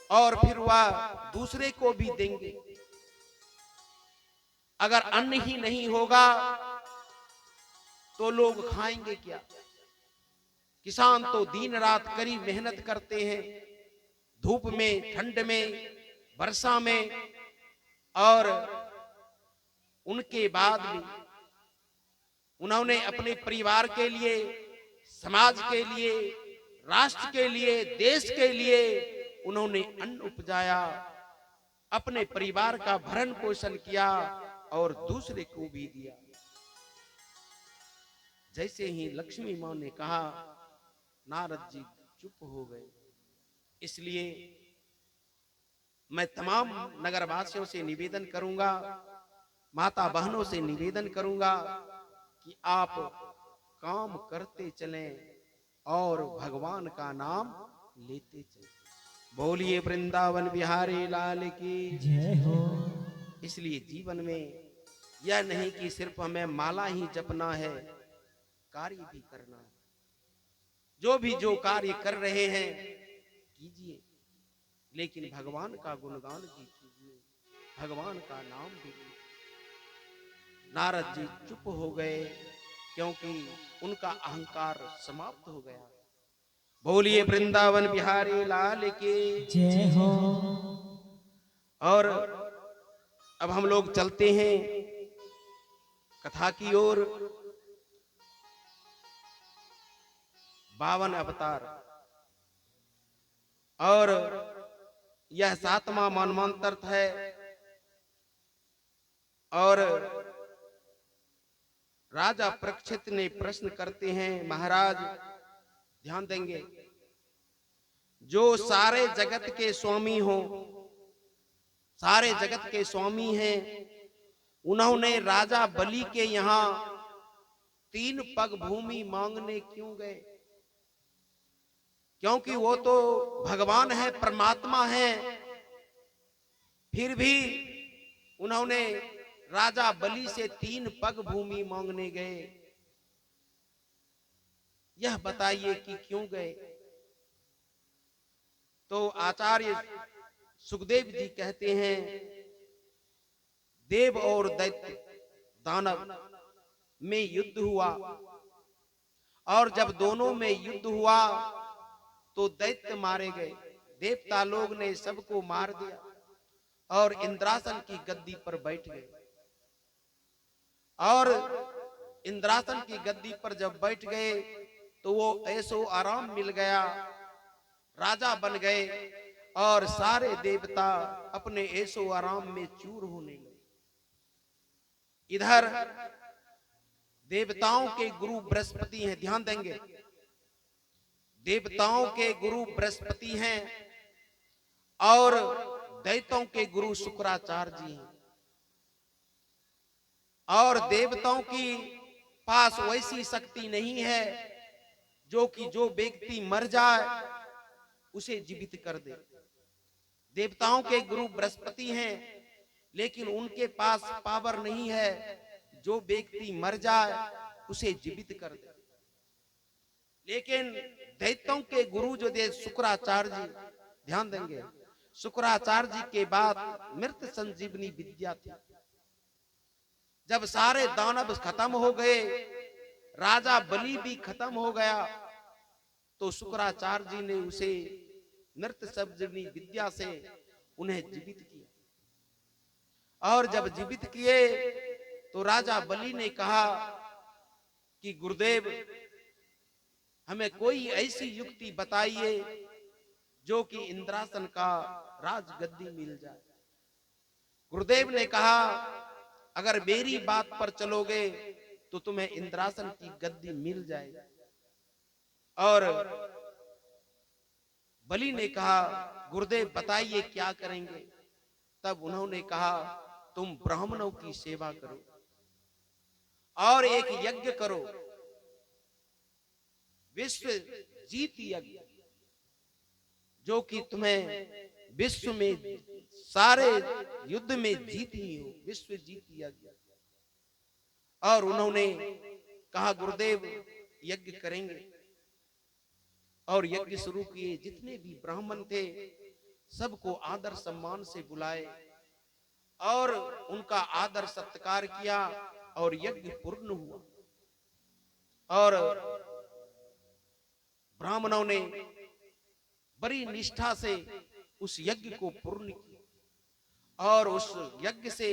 और फिर वह दूसरे को भी देंगे। अगर अन्न ही नहीं होगा तो लोग खाएंगे क्या? किसान तो दिन रात कड़ी मेहनत करते हैं, धूप में, ठंड में, वर्षा में, और उनके बाद भी उन्होंने अपने परिवार के लिए, समाज के लिए, राष्ट्र के लिए, देश के लिए उन्होंने अन्न उपजाया, अपने परिवार का भरण पोषण किया और दूसरे को भी दिया। जैसे ही लक्ष्मी मां ने कहा, नारद जी चुप हो गए। इसलिए मैं तमाम नगरवासियों से निवेदन करूंगा, माता बहनों से निवेदन करूंगा कि आप काम करते चलें और भगवान का नाम लेते चलें। बोलिए वृंदावन बिहारी लाल की जय हो। इसलिए जीवन में यह नहीं कि सिर्फ हमें माला ही जपना है, कार्य भी करना है। जो कार्य कर रहे हैं कीजिए, लेकिन भगवान का गुणगान भी कीजिए, भगवान का नाम भी लीजिए। नारद जी चुप हो गए क्योंकि उनका अहंकार समाप्त हो गया। बोलिए वृंदावन बिहारी लाल की जय हो। और अब हम लोग चलते हैं कथा की ओर। 52 अवतार और यह 7वां मनवंतर है। और राजा परीक्षित ने प्रश्न करते हैं, महाराज ध्यान देंगे, जो सारे जगत के स्वामी हो, सारे जगत के स्वामी हैं, उन्होंने राजा बलि के यहां 3 पग भूमि मांगने क्यों गए? क्योंकि वो तो भगवान है, परमात्मा है, फिर भी उन्होंने राजा बलि से 3 पग भूमि मांगने गए। यह बताइए कि क्यों गए? तो आचार्य सुखदेव जी कहते हैं, देव और दैत्य दानव में युद्ध हुआ, और जब दोनों में युद्ध हुआ तो दैत्य मारे गए, देवता लोग ने सबको मार दिया और इंद्रासन की गद्दी पर बैठ गए। और इंद्रासन की गद्दी पर जब बैठ गए तो वो ऐसो आराम मिल गया, राजा बन गए और सारे देवता अपने ऐसो आराम में चूर होने लगे। इधर देवताओं के गुरु बृहस्पति हैं, ध्यान देंगे, देवताओं के गुरु बृहस्पति हैं और दैत्यों के गुरु शुक्राचार्य जी हैं। और देवताओं की पास वैसी शक्ति नहीं है जो कि जो व्यक्ति मर जाए उसे जीवित कर दे। देवताओं के गुरु बृहस्पति हैं, लेकिन उनके पास पावर नहीं है जो व्यक्ति मर जाए उसे जीवित कर दे। लेकिन दैत्यों के गुरु जो थे शुक्राचार्य जी, ध्यान देंगे, शुक्राचार्य जी के बाद मृत संजीवनी विद्या थी। जब सारे दानव खत्म हो गए, राजा बलि भी खत्म हो गया, तो शुक्राचार्य जी ने उसे मृत संजीवनी विद्या से उन्हें जीवित किया। और जब जीवित किए तो राजा बलि ने कहा कि गुरुदेव, हमें कोई ऐसी युक्ति बताइए जो कि इंद्रासन का राजगद्दी मिल जाए। गुरुदेव ने कहा, अगर मेरी बात पर चलोगे तो तुम्हें इंद्रासन की गद्दी मिल जाएगी। और बलि ने कहा, गुरुदेव बताइए क्या करेंगे। तब उन्होंने कहा, तुम ब्राह्मणों की सेवा करो और एक यज्ञ करो, विश्व जीत यज्ञ, जो कि तुम्हें विश्व में सारे युद्ध में जीत ही हो, विश्व जीत यज्ञ। और उन्होंने कहा, गुरुदेव यज्ञ करेंगे। और यज्ञ शुरू किए। जितने भी ब्राह्मण थे सबको आदर सम्मान से बुलाए और उनका आदर सत्कार किया और यज्ञ पूर्ण हुआ। और ब्राह्मणों ने बड़ी निष्ठा से उस यज्ञ को पूर्ण किया और उस यज्ञ से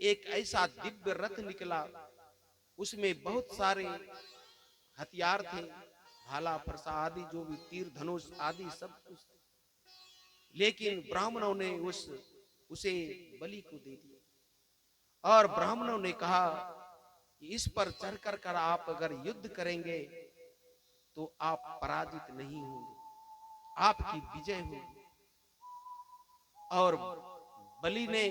एक ऐसा दिव्य रथ निकला, उसमें बहुत सारे हथियार थे, भाला फरसा आदि, जो भी तीर धनुष आदि सब कुछ। लेकिन ब्राह्मणों ने उसे बलि को दे दिया और ब्राह्मणों ने कहा कि इस पर चढ़कर कर आप अगर युद्ध करेंगे तो आप पराजित नहीं होंगे, आपकी विजय होगी। और बलि ने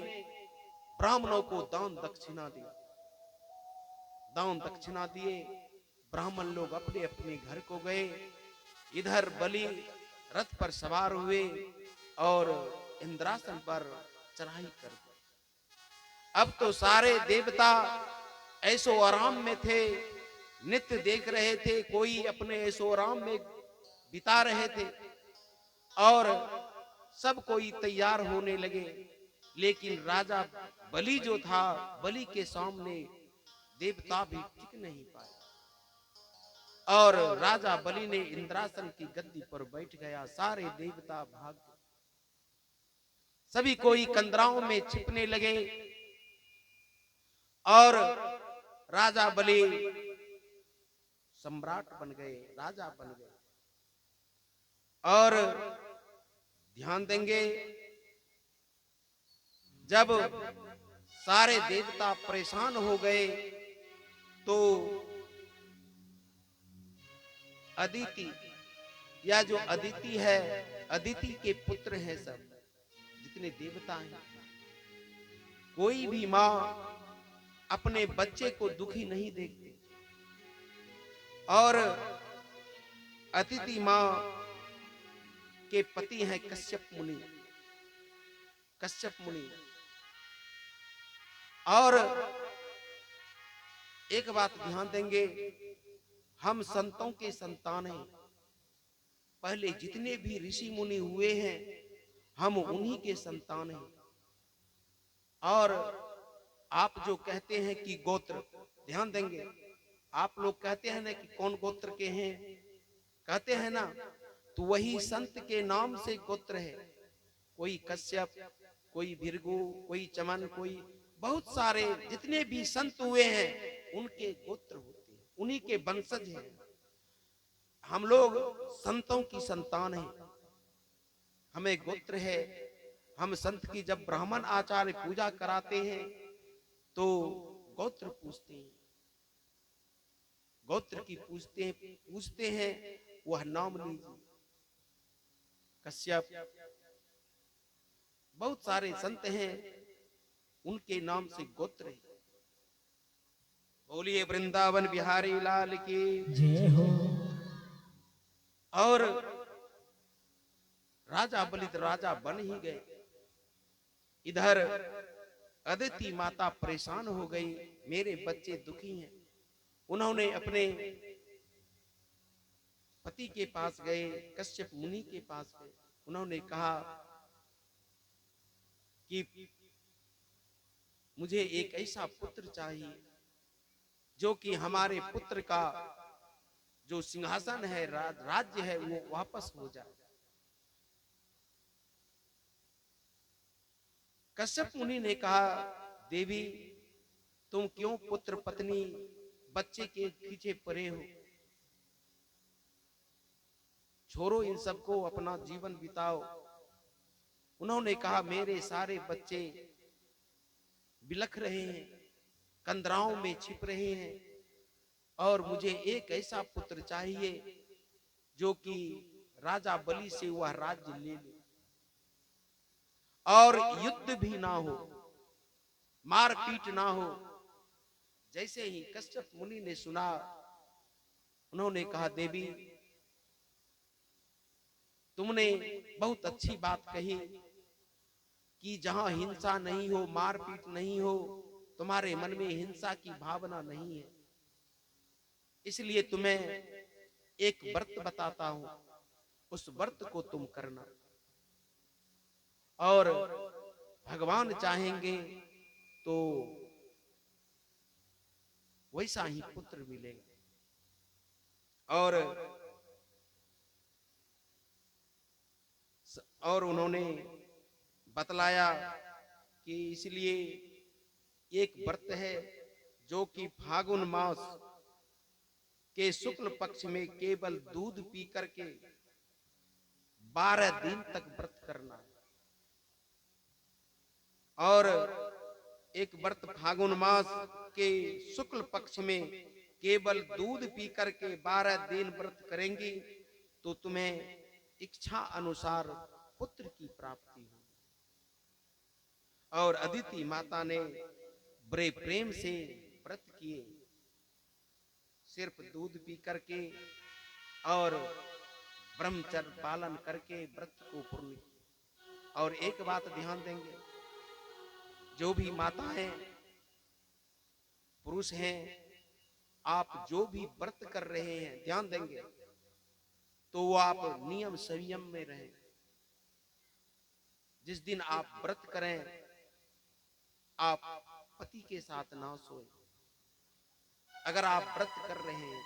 ब्राह्मणों को दान दक्षिणा दी। दान दक्षिणा दिए, ब्राह्मण लोग अपने अपने घर को गए। इधर बलि रथ पर सवार हुए और इंद्रासन पर चढ़ाई कर दी। अब तो सारे देवता ऐसो आराम में थे, नित्य देख रहे थे, कोई अपने ऐसो आराम में बिता रहे थे और सब कोई तैयार होने लगे। लेकिन राजा बलि जो था, बलि के सामने देवता भी टिक नहीं पाए और राजा बलि ने इंद्रासन की गद्दी पर बैठ गया। सारे देवता भाग गए, सभी कोई कंदराओं में छिपने लगे और राजा बलि सम्राट बन गए, राजा बन गए। और ध्यान देंगे, जब सारे देवता परेशान हो गए तो अदिति, या जो अदिति है, अदिति के पुत्र हैं सब जितने देवता हैं, कोई भी मां अपने बच्चे को दुखी नहीं देखती। और अदिति मां के पति हैं कश्यप मुनि, कश्यप मुनि। और एक बात ध्यान देंगे, हम संतों के संतान हैं। पहले जितने भी ऋषि मुनि हुए हैं हम उन्हीं के संतान हैं। और आप जो कहते हैं कि गोत्र, ध्यान देंगे, आप लोग कहते हैं ना कि कौन गोत्र के हैं, कहते हैं ना, तो वही संत के नाम से गोत्र है। कोई कश्यप, कोई भृगु, कोई चमन, कोई बहुत सारे जितने भी संत हुए हैं उनके गोत्र होते हैं, उन्हीं के वंशज हैं। हम लोग संतों की संतान हैं, हमें गोत्र है। हम संत की जब ब्राह्मण आचार्य पूजा कराते हैं तो गोत्र पूछते हैं, गोत्र की पूछते हैं, वह नाम लीजिए। कश्यप, बहुत सारे संत हैं उनके नाम से गोत्र है। बोलिए वृंदावन बिहारी लाल की जय हो। और राजा बलि राजा बन ही गए। इधर अदिति माता परेशान हो गई, मेरे बच्चे दुखी हैं। उन्होंने अपने पति के पास गए, कश्यप मुनि के पास गए। उन्होंने कहा कि मुझे एक ऐसा पुत्र चाहिए जो कि हमारे पुत्र का जो सिंहासन है, राज्य है, वो वापस हो जाए। कश्यप मुनि ने कहा, देवी तुम क्यों पुत्र पत्नी बच्चे के पीछे पड़े हो? छोड़ो इन सबको, अपना जीवन बिताओ। उन्होंने कहा, मेरे सारे बच्चे बिलख रहे हैं, कंदराओं में छिप रहे हैं, और मुझे एक ऐसा पुत्र चाहिए जो कि राजा बलि से वह राज्य ले ले, और युद्ध भी ना हो, मारपीट ना हो। जैसे ही कश्यप मुनि ने सुना, उन्होंने कहा, देवी तुमने बहुत अच्छी बात कही कि जहां हिंसा नहीं हो, मारपीट नहीं हो, तुम्हारे मन में हिंसा की भावना नहीं है, इसलिए तुम्हें एक व्रत बताता हूं, उस व्रत को तुम करना, और भगवान चाहेंगे तो वैसा ही पुत्र मिलेगा। और उन्होंने बतलाया कि इसलिए एक व्रत है जो कि फागुन मास के शुक्ल पक्ष में केवल दूध पी करके 12 दिन तक व्रत करना है। और एक व्रत फागुन मास के शुक्ल पक्ष में केवल दूध पी करके 12 दिन व्रत करेंगी तो तुम्हें इच्छा अनुसार पुत्र की प्राप्ति हो। और अदिति माता ने बड़े प्रेम से व्रत किए, सिर्फ दूध पी करके और ब्रह्मचर्य पालन करके व्रत को पूर्ण किया। और एक बात ध्यान देंगे, जो भी माताएं पुरुष हैं, आप जो भी व्रत कर रहे हैं, ध्यान देंगे तो वो आप नियम संयम में रहें। जिस दिन आप व्रत करें, आप पति के साथ ना सोएं। अगर आप व्रत कर रहे हैं,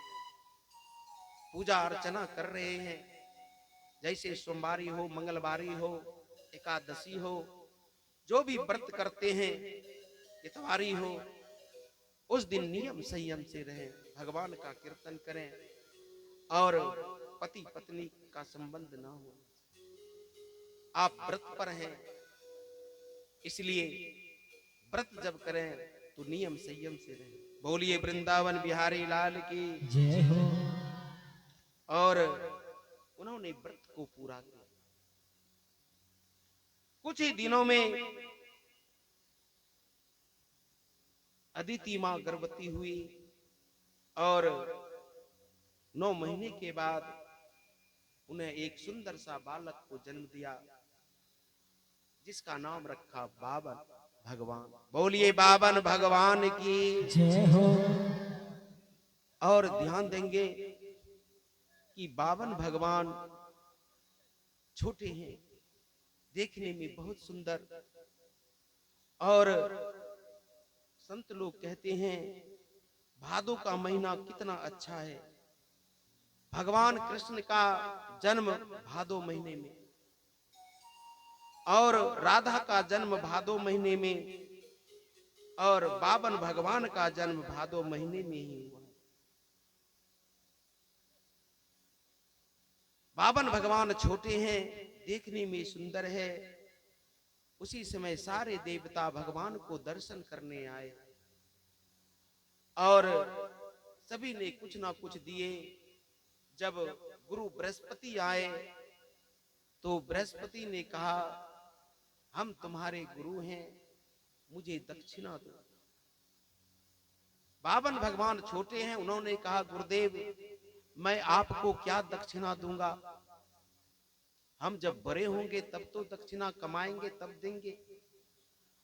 पूजा अर्चना कर रहे हैं, जैसे सोमवारी हो, मंगलवारी हो, एकादशी हो, जो भी व्रत करते हैं, इतवारी हो, उस दिन नियम संयम से रहें, भगवान का कीर्तन करें, और पति पत्नी का संबंध ना हो। आप व्रत पर हैं, इसलिए व्रत जब करें तो नियम संयम से रहें। बोलिए वृंदावन बिहारी लाल की जय हो। और उन्होंने व्रत को पूरा किया। कुछ ही दिनों में अदिति मां गर्भवती हुई, और 9 महीने के बाद उन्हें एक सुंदर सा बालक को जन्म दिया, जिसका नाम रखा बावन भगवान। बोलिए बावन भगवान की जय हो। और ध्यान देंगे कि बावन भगवान छोटे हैं, देखने में बहुत सुंदर, और संत लोग कहते हैं भादों का महीना कितना अच्छा है। भगवान कृष्ण का जन्म भादो महीने में, और राधा का जन्म भादो महीने में, और बावन भगवान का जन्म भादो महीने में ही हुआ। बावन भगवान छोटे हैं, देखने में सुंदर है। उसी समय सारे देवता भगवान को दर्शन करने आए, और सभी ने कुछ ना कुछ दिए। जब गुरु बृहस्पति आए तो बृहस्पति ने कहा, हम तुम्हारे गुरु हैं, मुझे दक्षिणा दो। बावन भगवान छोटे हैं, उन्होंने कहा, गुरुदेव मैं आपको क्या दक्षिणा दूंगा, हम जब बड़े होंगे तब तो दक्षिणा कमाएंगे, तब देंगे।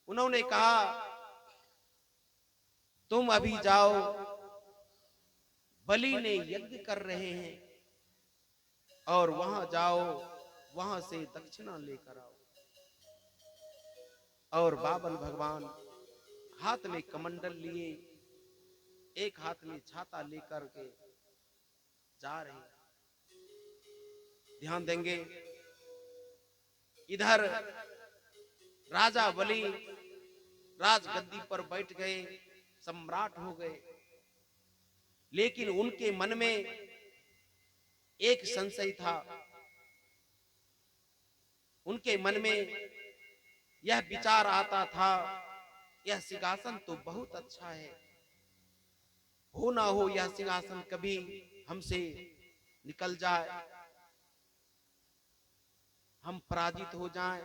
उन्होंने कहा, तुम अभी जाओ बलि ने यज्ञ कर रहे हैं और वहां जाओ, वहां से दक्षिणा लेकर आओ। और बावन भगवान हाथ में कमंडल लिए, एक हाथ में छाता लेकर के जा रहे हैं। ध्यान देंगे, इधर राजा बलि राजगद्दी पर बैठ गए, सम्राट हो गए, लेकिन उनके मन में एक संशय था। उनके मन में यह विचार आता था, यह सिंहासन तो बहुत अच्छा है, हो ना हो यह सिंहासन कभी हमसे निकल जाए, हम पराजित हो जाएं,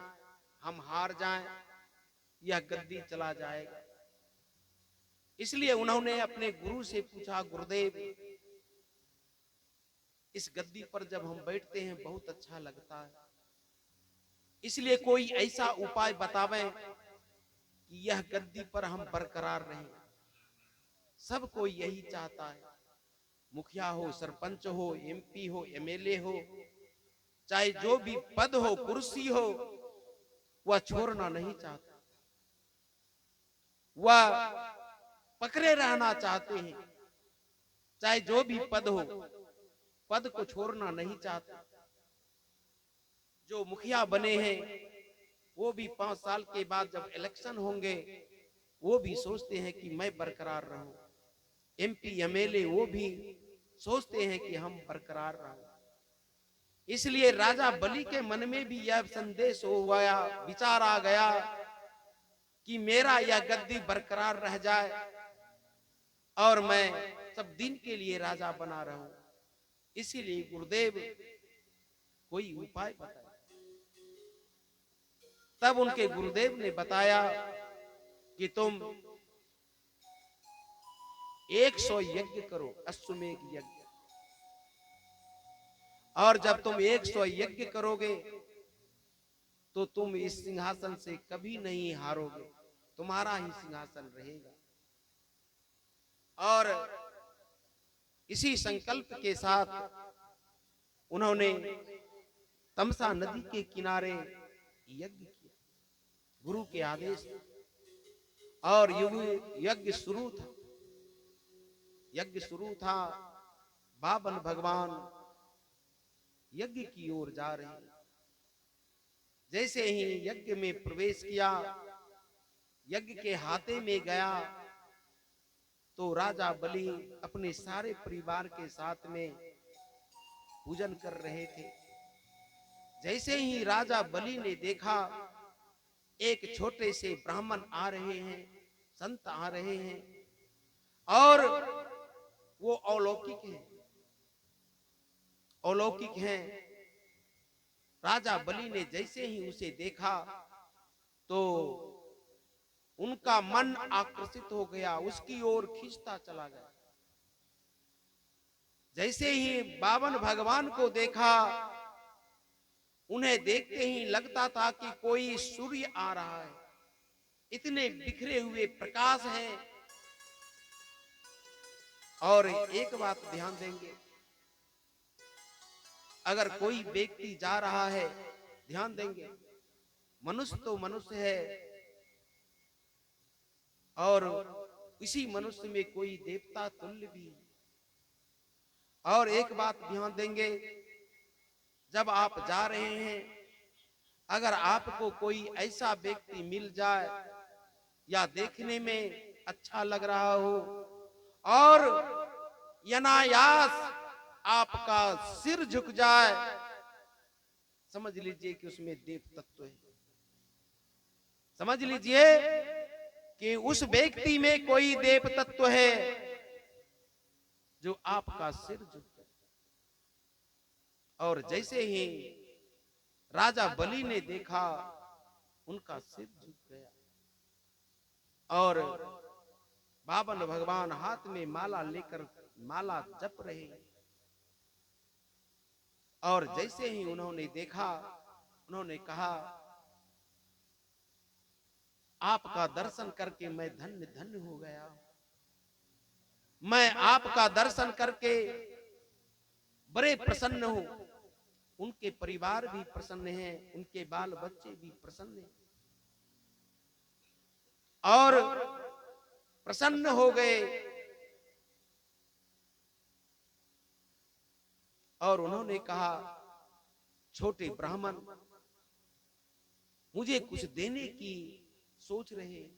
हम हार जाएं, यह गद्दी चला जाएगा। इसलिए उन्होंने अपने गुरु से पूछा, गुरुदेव इस गद्दी पर जब हम बैठते हैं बहुत अच्छा लगता है, इसलिए कोई ऐसा उपाय बतावें कि यह गद्दी पर हम बरकरार रहें। सब कोई यही चाहता है, मुखिया हो, सरपंच हो, एमपी हो, एमएलए हो, चाहे जो भी पद हो, कुर्सी हो, वह छोड़ना नहीं चाहता, वह पकड़े रहना चाहते हैं। चाहे जो भी पद हो, पद को छोड़ना नहीं चाहते। जो मुखिया बने हैं वो भी 5 साल के बाद जब इलेक्शन होंगे वो भी सोचते हैं कि मैं बरकरार रहूं। एमपी एमएलए वो भी सोचते हैं कि हम बरकरार रहें। इसलिए राजा बलि के मन में भी यह संदेश हो गया, विचार आ गया कि मेरा यह गद्दी बरकरार रह जाए और मैं सब दिन के लिए राजा बना रहूं। इसीलिए गुरुदेव कोई उपाय बताए। तब उनके गुरुदेव ने बताया कि तुम 100 यज्ञ करो, अश्वमेध यज्ञ, और जब तुम 100 यज्ञ करोगे तो तुम इस सिंहासन से कभी नहीं हारोगे, तुम्हारा ही सिंहासन रहेगा। और इसी संकल्प के साथ उन्होंने तमसा नदी के किनारे यज्ञ किया, गुरु के आदेश। और यज्ञ शुरू था, यज्ञ शुरू था। बावन भगवान यज्ञ की ओर जा रहे हैं। जैसे ही यज्ञ में प्रवेश किया, यज्ञ के हाथे में गया, तो राजा बलि अपने सारे परिवार के साथ में पूजन कर रहे थे। जैसे ही राजा बलि ने देखा एक छोटे से ब्राह्मण आ रहे हैं, संत आ रहे हैं, और वो अलौकिक हैं, अलौकिक हैं। राजा बलि ने जैसे ही उसे देखा तो उनका मन आकर्षित हो गया, उसकी ओर खींचता चला गया। जैसे ही बावन भगवान को देखा, उन्हें देखते ही लगता था कि कोई सूर्य आ रहा है, इतने बिखरे हुए प्रकाश हैं। और एक बात ध्यान देंगे, अगर कोई व्यक्ति जा रहा है, ध्यान देंगे, मनुष्य तो मनुष्य है, और इसी मनुष्य में कोई देवता तुल्य भी है। और एक बात ध्यान देंगे, जब आप जा रहे हैं, अगर आपको कोई ऐसा व्यक्ति मिल जाए या देखने में अच्छा लग रहा हो और अनायास आपका सिर झुक जाए, समझ लीजिए कि उसमें देव तत्व है। समझ लीजिए कि उस व्यक्ति में कोई देव तत्व है जो आपका सिर झुक गया। और जैसे ही राजा बलि ने देखा, उनका सिर झुक गया। और बावन भगवान हाथ में माला लेकर माला जप रहे हैं। और जैसे ही उन्होंने देखा, उन्होंने कहा, आपका दर्शन करके मैं धन्य धन्य हो गया। मैं आपका दर्शन करके बड़े प्रसन्न हूं। उनके परिवार भी प्रसन्न हैं, उनके बाल बच्चे भी प्रसन्न हैं और प्रसन्न हो गए। और उन्होंने कहा, छोटे ब्राह्मण मुझे कुछ देने की सोच रहे हैं।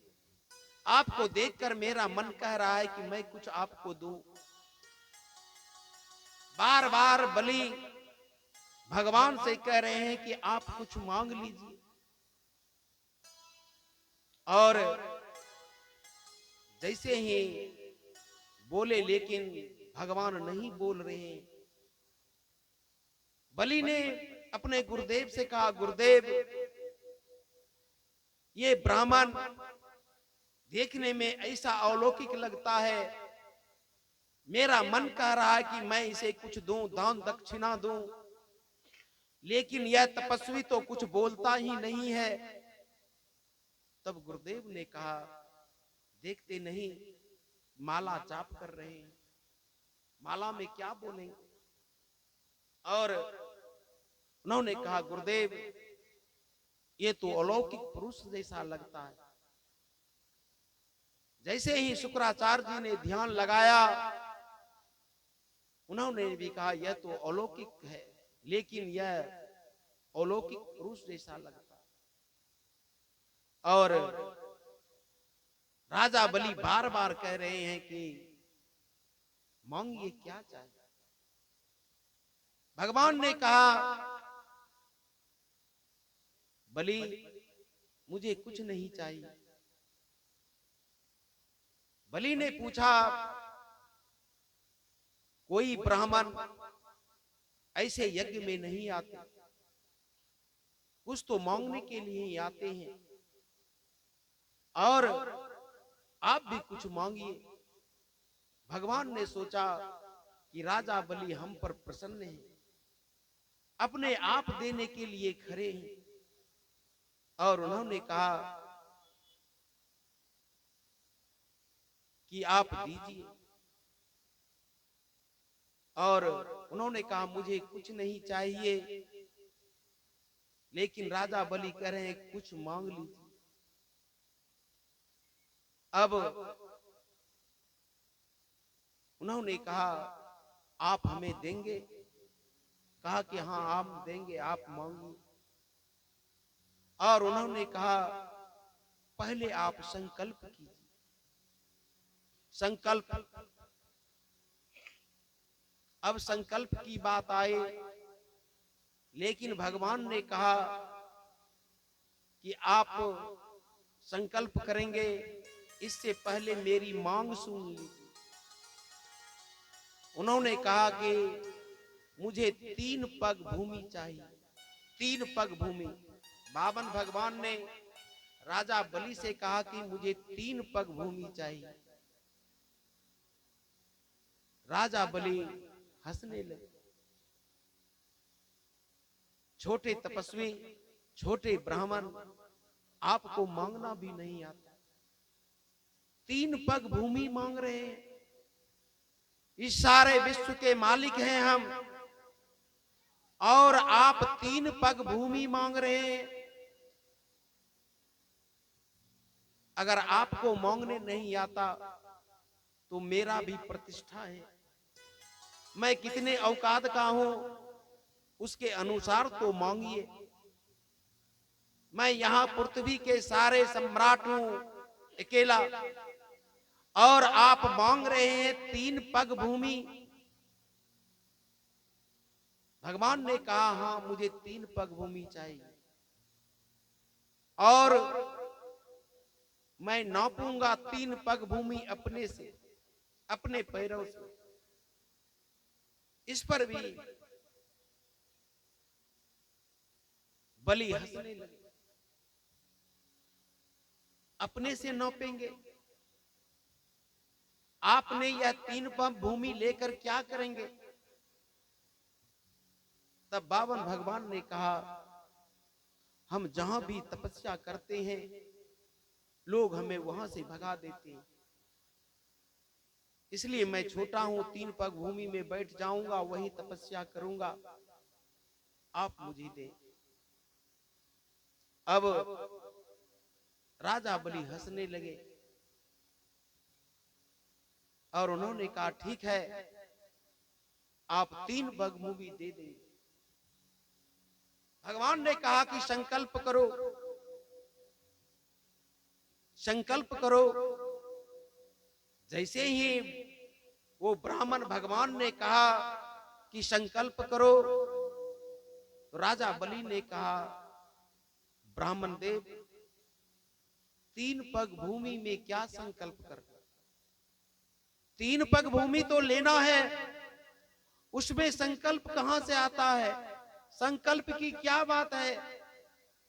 आपको देखकर मेरा मन कह रहा है कि मैं कुछ आपको दूं। बार बार बलि भगवान से कह रहे हैं कि आप कुछ मांग लीजिए, और जैसे ही बोले लेकिन भगवान नहीं बोल रहे हैं। बलि ने अपने गुरुदेव से कहा, गुरुदेव ये ब्राह्मण देखने में ऐसा अलौकिक लगता है, मेरा मन कह रहा है कि मैं इसे कुछ दूं, दान दक्षिणा दूं, लेकिन यह तपस्वी तो कुछ बोलता ही नहीं है। तब गुरुदेव ने कहा, देखते नहीं माला जाप कर रहे हैं, माला में क्या बोलेंगे। और उन्होंने कहा, गुरुदेव ये तो अलौकिक पुरुष जैसा लगता है। जैसे ही शुक्राचार्य जी ने ध्यान लगाया, उन्होंने भी कहा, यह तो अलौकिक है, लेकिन यह अलौकिक पुरुष जैसा लगता है। और राजा बलि बार बार कह रहे हैं कि मांगिए क्या चाहिए। भगवान ने कहा, बलि मुझे कुछ नहीं चाहिए। बलि ने पूछा, कोई ब्राह्मण ऐसे यज्ञ में नहीं आते, कुछ तो मांगने के लिए ही आते हैं, और आप भी कुछ मांगिए। भगवान ने सोचा कि राजा बलि हम पर प्रसन्न है, अपने आप देने के लिए खड़े हैं। और उन्होंने कहा कि आप दीजिए। और उन्होंने कहा, मुझे कुछ नहीं चाहिए, लेकिन राजा बलि कह रहे हैं कुछ मांग लीजिए। अब उन्होंने कहा, आप हमें देंगे? कहा कि हाँ आप देंगे, आप मांगिए। और उन्होंने कहा, पहले आप संकल्प कीजिए। संकल्प, अब संकल्प की बात आए, लेकिन भगवान ने कहा कि आप संकल्प करेंगे, इससे पहले मेरी मांग सुन लीजिए। उन्होंने कहा कि मुझे 3 पग भूमि चाहिए, 3 पग भूमि। बावन भगवान ने राजा बलि से कहा कि मुझे 3 पग भूमि चाहिए। राजा बलि हंसने लगे। छोटे तपस्वी, छोटे ब्राह्मण, आपको मांगना भी नहीं आता, 3 पग भूमि मांग रहे हैं। इस सारे विश्व के मालिक हैं हम, और आप 3 पग भूमि मांग रहे हैं। अगर आपको मांगने नहीं आता तो मेरा भी प्रतिष्ठा है, मैं कितने औकात का हूं, उसके अनुसार तो मांगिए। मैं यहां पृथ्वी के सारे सम्राट हूं अकेला, और आप मांग रहे हैं 3 पग भूमि। भगवान ने कहा, हाँ मुझे 3 पग भूमि चाहिए, और मैं नापूंगा 3 पग भूमि अपने से, अपने पैरों से। इस पर भी बलि हंसने लगे। अपने से नापेंगे? आपने यह 3 पग भूमि लेकर क्या करेंगे? तब बावन भगवान ने कहा, हम जहां भी तपस्या करते हैं, लोग हमें वहां से भगा देते हैं। इसलिए मैं छोटा हूं, 3 पग भूमि में बैठ जाऊंगा, वहीं तपस्या करूंगा, आप मुझे दें। अब राजा बलि हंसने लगे और उन्होंने कहा ठीक है, आप 3 पग भूमि दे दें। भगवान ने कहा कि संकल्प करो, संकल्प करो। जैसे ही वो ब्राह्मण भगवान ने कहा कि संकल्प करो, तो राजा बलि ने कहा ब्राह्मण देव, 3 पग भूमि में क्या संकल्प कर, 3 पग भूमि तो लेना है, उसमें संकल्प कहां से आता है? संकल्प की क्या बात है,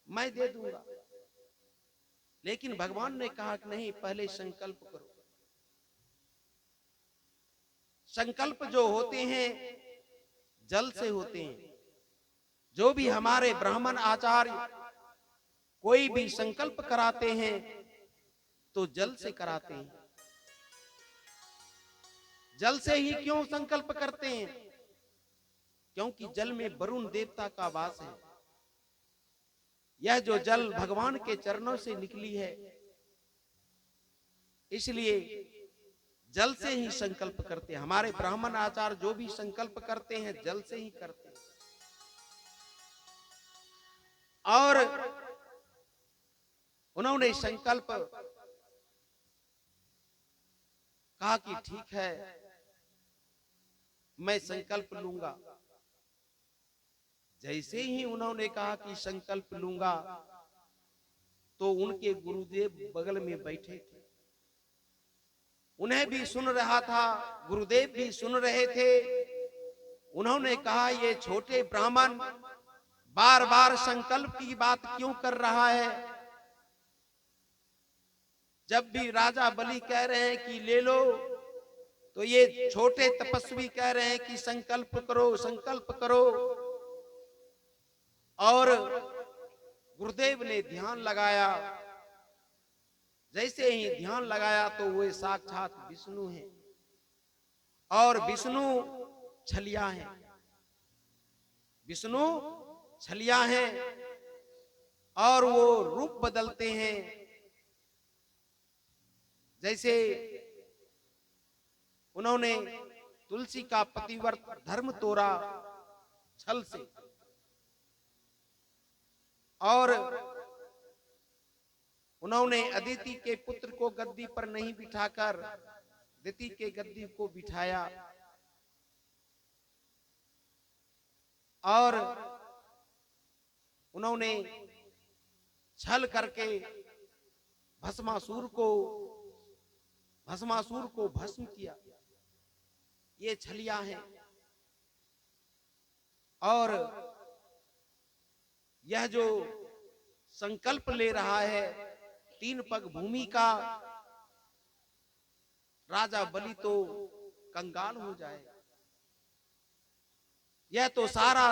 मैं दे दूंगा। लेकिन भगवान ने कहा कि नहीं, पहले संकल्प करो। संकल्प जो होते हैं जल से होते हैं। जो भी हमारे ब्राह्मण आचार्य कोई भी संकल्प कराते हैं तो जल से कराते हैं। जल से ही क्यों संकल्प करते हैं? क्योंकि जल में वरुण देवता का वास है। यह जो जल भगवान के चरणों से निकली है, इसलिए जल से ही संकल्प करते हैं। हमारे ब्राह्मण आचार्य जो भी संकल्प करते हैं जल से ही करते हैं। और उन्होंने संकल्प कहा कि ठीक है, मैं संकल्प लूंगा। जैसे ही उन्होंने कहा कि संकल्प लूंगा, तो उनके गुरुदेव बगल में बैठे थे। उन्हें भी सुन रहा था, गुरुदेव भी सुन रहे थे। उन्होंने कहा ये छोटे ब्राह्मण बार बार संकल्प की बात क्यों कर रहा है? जब भी राजा बलि कह रहे हैं कि ले लो, तो ये छोटे तपस्वी कह रहे हैं कि संकल्प करो, संकल्प करो। और गुरुदेव ने ध्यान लगाया। जैसे ही ध्यान लगाया तो वे साक्षात विष्णु हैं, और विष्णु छलिया हैं। विष्णु छलिया हैं और वो रूप बदलते हैं। जैसे उन्होंने तुलसी का पतिव्रत धर्म तोड़ा छल से, और उन्होंने अदिति के पुत्र को गद्दी पर नहीं बिठाकर दिति के गद्दी को बिठाया, और उन्होंने छल करके भस्मासुर को भस्म किया। ये छलिया है। और यह जो संकल्प ले रहा है 3 पग भूमि का, राजा बलि तो कंगाल हो जाएगा। यह तो सारा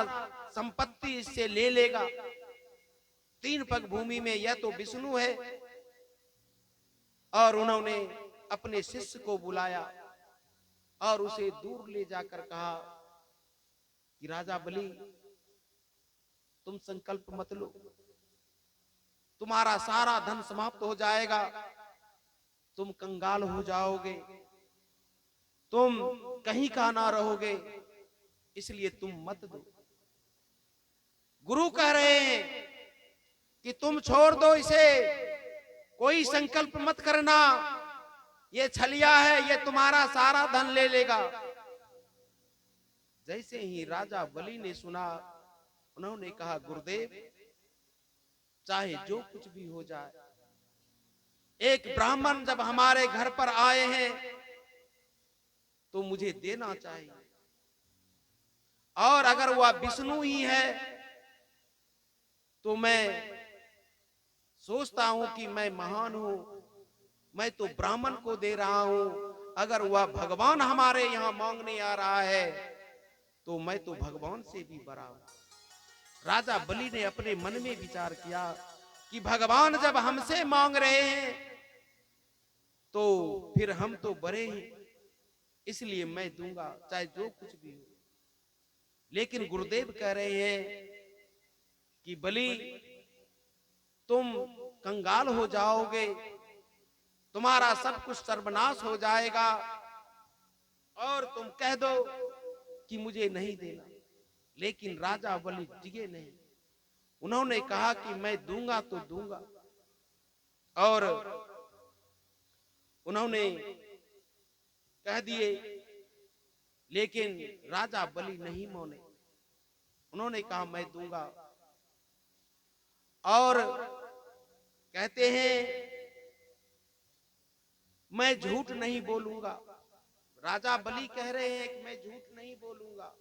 संपत्ति इससे ले लेगा। 3 पग भूमि में यह तो विष्णु है। और उन्होंने अपने शिष्य को बुलाया और उसे दूर ले जाकर कहा कि राजा बलि, तुम संकल्प मत लो, तुम्हारा सारा धन समाप्त हो जाएगा, तुम कंगाल हो जाओगे, तुम कहीं का ना रहोगे, इसलिए तुम मत दो। गुरु कह रहे हैं कि तुम छोड़ दो इसे, कोई संकल्प मत करना, ये छलिया है, ये तुम्हारा सारा धन ले लेगा। जैसे ही राजा बलि ने सुना, उन्होंने कहा गुरुदेव, चाहे जो कुछ भी हो जाए, एक ब्राह्मण जब हमारे घर पर आए हैं तो मुझे देना चाहिए। और अगर वह विष्णु ही है तो मैं सोचता हूं कि मैं महान हूं, मैं तो ब्राह्मण को दे रहा हूं। अगर वह भगवान हमारे यहां मांगने आ रहा है तो मैं तो भगवान से भी बड़ा हूं। राजा बलि ने अपने मन में विचार किया कि भगवान जब हमसे मांग रहे हैं तो फिर हम तो बड़े हैं, इसलिए मैं दूंगा चाहे जो कुछ भी हो। लेकिन गुरुदेव कह रहे हैं कि बलि तुम कंगाल हो जाओगे, तुम्हारा सब कुछ सर्वनाश हो जाएगा और तुम कह दो कि मुझे नहीं देना। लेकिन राजा बलि टिके नहीं, उन्होंने कहा कि मैं दूंगा तो दूंगा। और उन्होंने कह दिए, लेकिन राजा बलि नहीं माने। उन्होंने कहा मैं दूंगा। और कहते हैं मैं झूठ नहीं बोलूंगा। राजा बलि कह रहे हैं कि मैं झूठ नहीं बोलूंगा।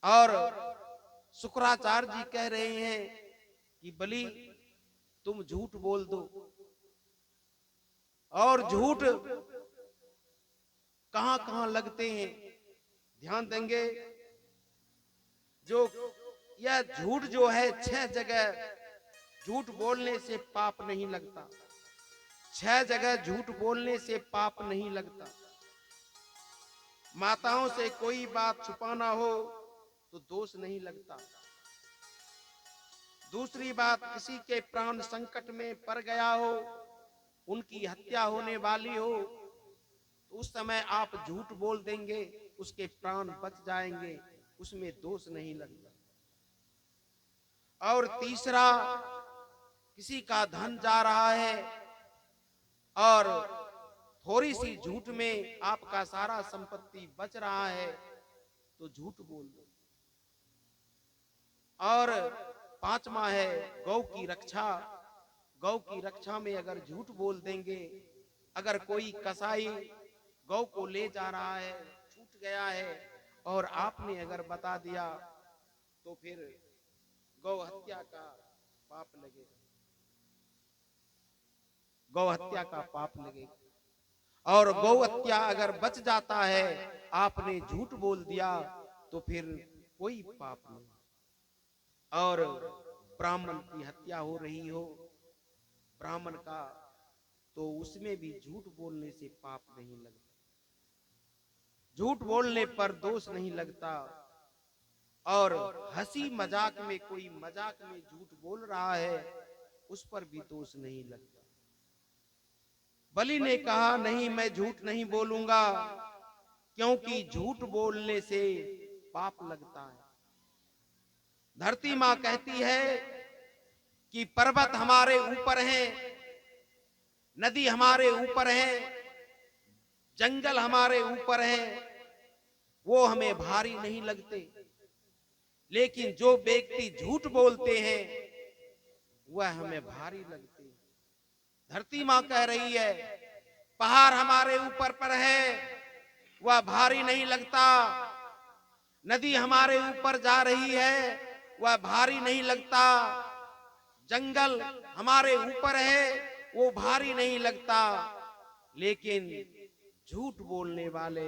और शुक्राचार्य जी कह रहे हैं कि बलि तुम झूठ बोल दो। और झूठ कहां कहां लगते हैं ध्यान देंगे। जो यह झूठ जो है 6 जगह झूठ बोलने से पाप नहीं लगता। 6 जगह झूठ बोलने से पाप नहीं लगता। माताओं से कोई बात छुपाना हो तो दोष नहीं लगता। दूसरी बात, किसी के प्राण संकट में पड़ गया हो, उनकी हत्या होने वाली हो, तो उस समय आप झूठ बोल देंगे, उसके प्राण बच जाएंगे, उसमें दोष नहीं लगता। और तीसरा, किसी का धन जा रहा है और थोड़ी सी झूठ में आपका सारा संपत्ति बच रहा है तो झूठ बोल दो। और पांचवा है गौ की रक्षा। गौ की रक्षा में अगर झूठ बोल देंगे, अगर कोई कसाई गौ को ले जा रहा है, छूट गया है और आपने अगर बता दिया तो फिर गौ हत्या का पाप लगेगा। गौ हत्या का पाप लगेगा। और गौ हत्या अगर बच जाता है, आपने झूठ बोल दिया तो फिर कोई पाप नहीं। और ब्राह्मण की हत्या हो रही हो ब्राह्मण का, तो उसमें भी झूठ बोलने से पाप नहीं लगता। झूठ बोलने पर दोष नहीं लगता। और हंसी मजाक में कोई मजाक में झूठ बोल रहा है, उस पर भी दोष नहीं लगता। बलि ने कहा नहीं, मैं झूठ नहीं बोलूंगा, क्योंकि झूठ बोलने से पाप लगता है। धरती मां कहती है कि पर्वत हमारे ऊपर हैं, नदी हमारे ऊपर है, जंगल हमारे ऊपर है, वो हमें भारी नहीं लगते। लेकिन जो व्यक्ति झूठ बोलते हैं वह हमें भारी लगते हैं। धरती मां कह रही है पहाड़ हमारे ऊपर पर है, वह भारी नहीं लगता। नदी हमारे ऊपर जा रही है, वह भारी नहीं लगता। जंगल हमारे ऊपर है, वो भारी नहीं लगता। लेकिन झूठ बोलने वाले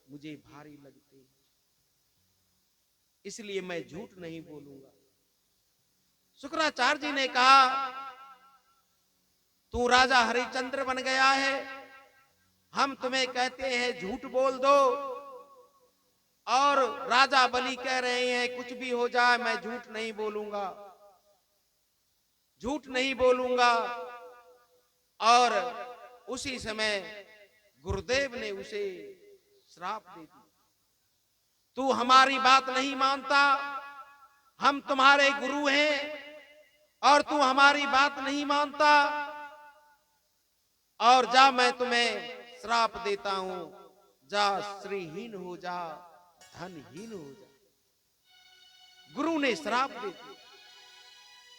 मुझे भारी लगते हैं, इसलिए मैं झूठ नहीं बोलूंगा। शुक्राचार्य जी ने कहा तू राजा हरिश्चंद्र बन गया है, हम तुम्हें कहते हैं झूठ बोल दो। और राजा बलि कह रहे हैं कुछ भी हो जाए मैं झूठ नहीं बोलूंगा, झूठ नहीं बोलूंगा। और उसी समय गुरुदेव ने उसे श्राप दे दिया, तू हमारी बात नहीं मानता, हम तुम्हारे गुरु हैं और तू हमारी बात नहीं मानता, और जा मैं तुम्हें श्राप देता हूं, जा श्रीहीन हो जा, धनहीन हो जा। गुरु ने श्राप दे दिया।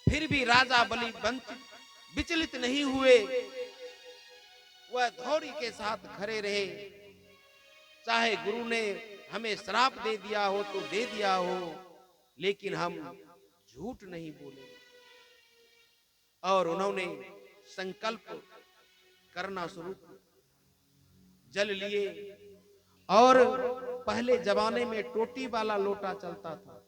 फिर भी राजा बलि विचलित नहीं हुए, वह धौर्य के साथ खड़े रहे। चाहे गुरु ने हमें श्राप दे दिया हो तो दे दिया हो, लेकिन हम झूठ नहीं बोले। और उन्होंने संकल्प करना शुरू किया। जल लिए, और पहले जमाने में टोटी वाला लोटा चलता था।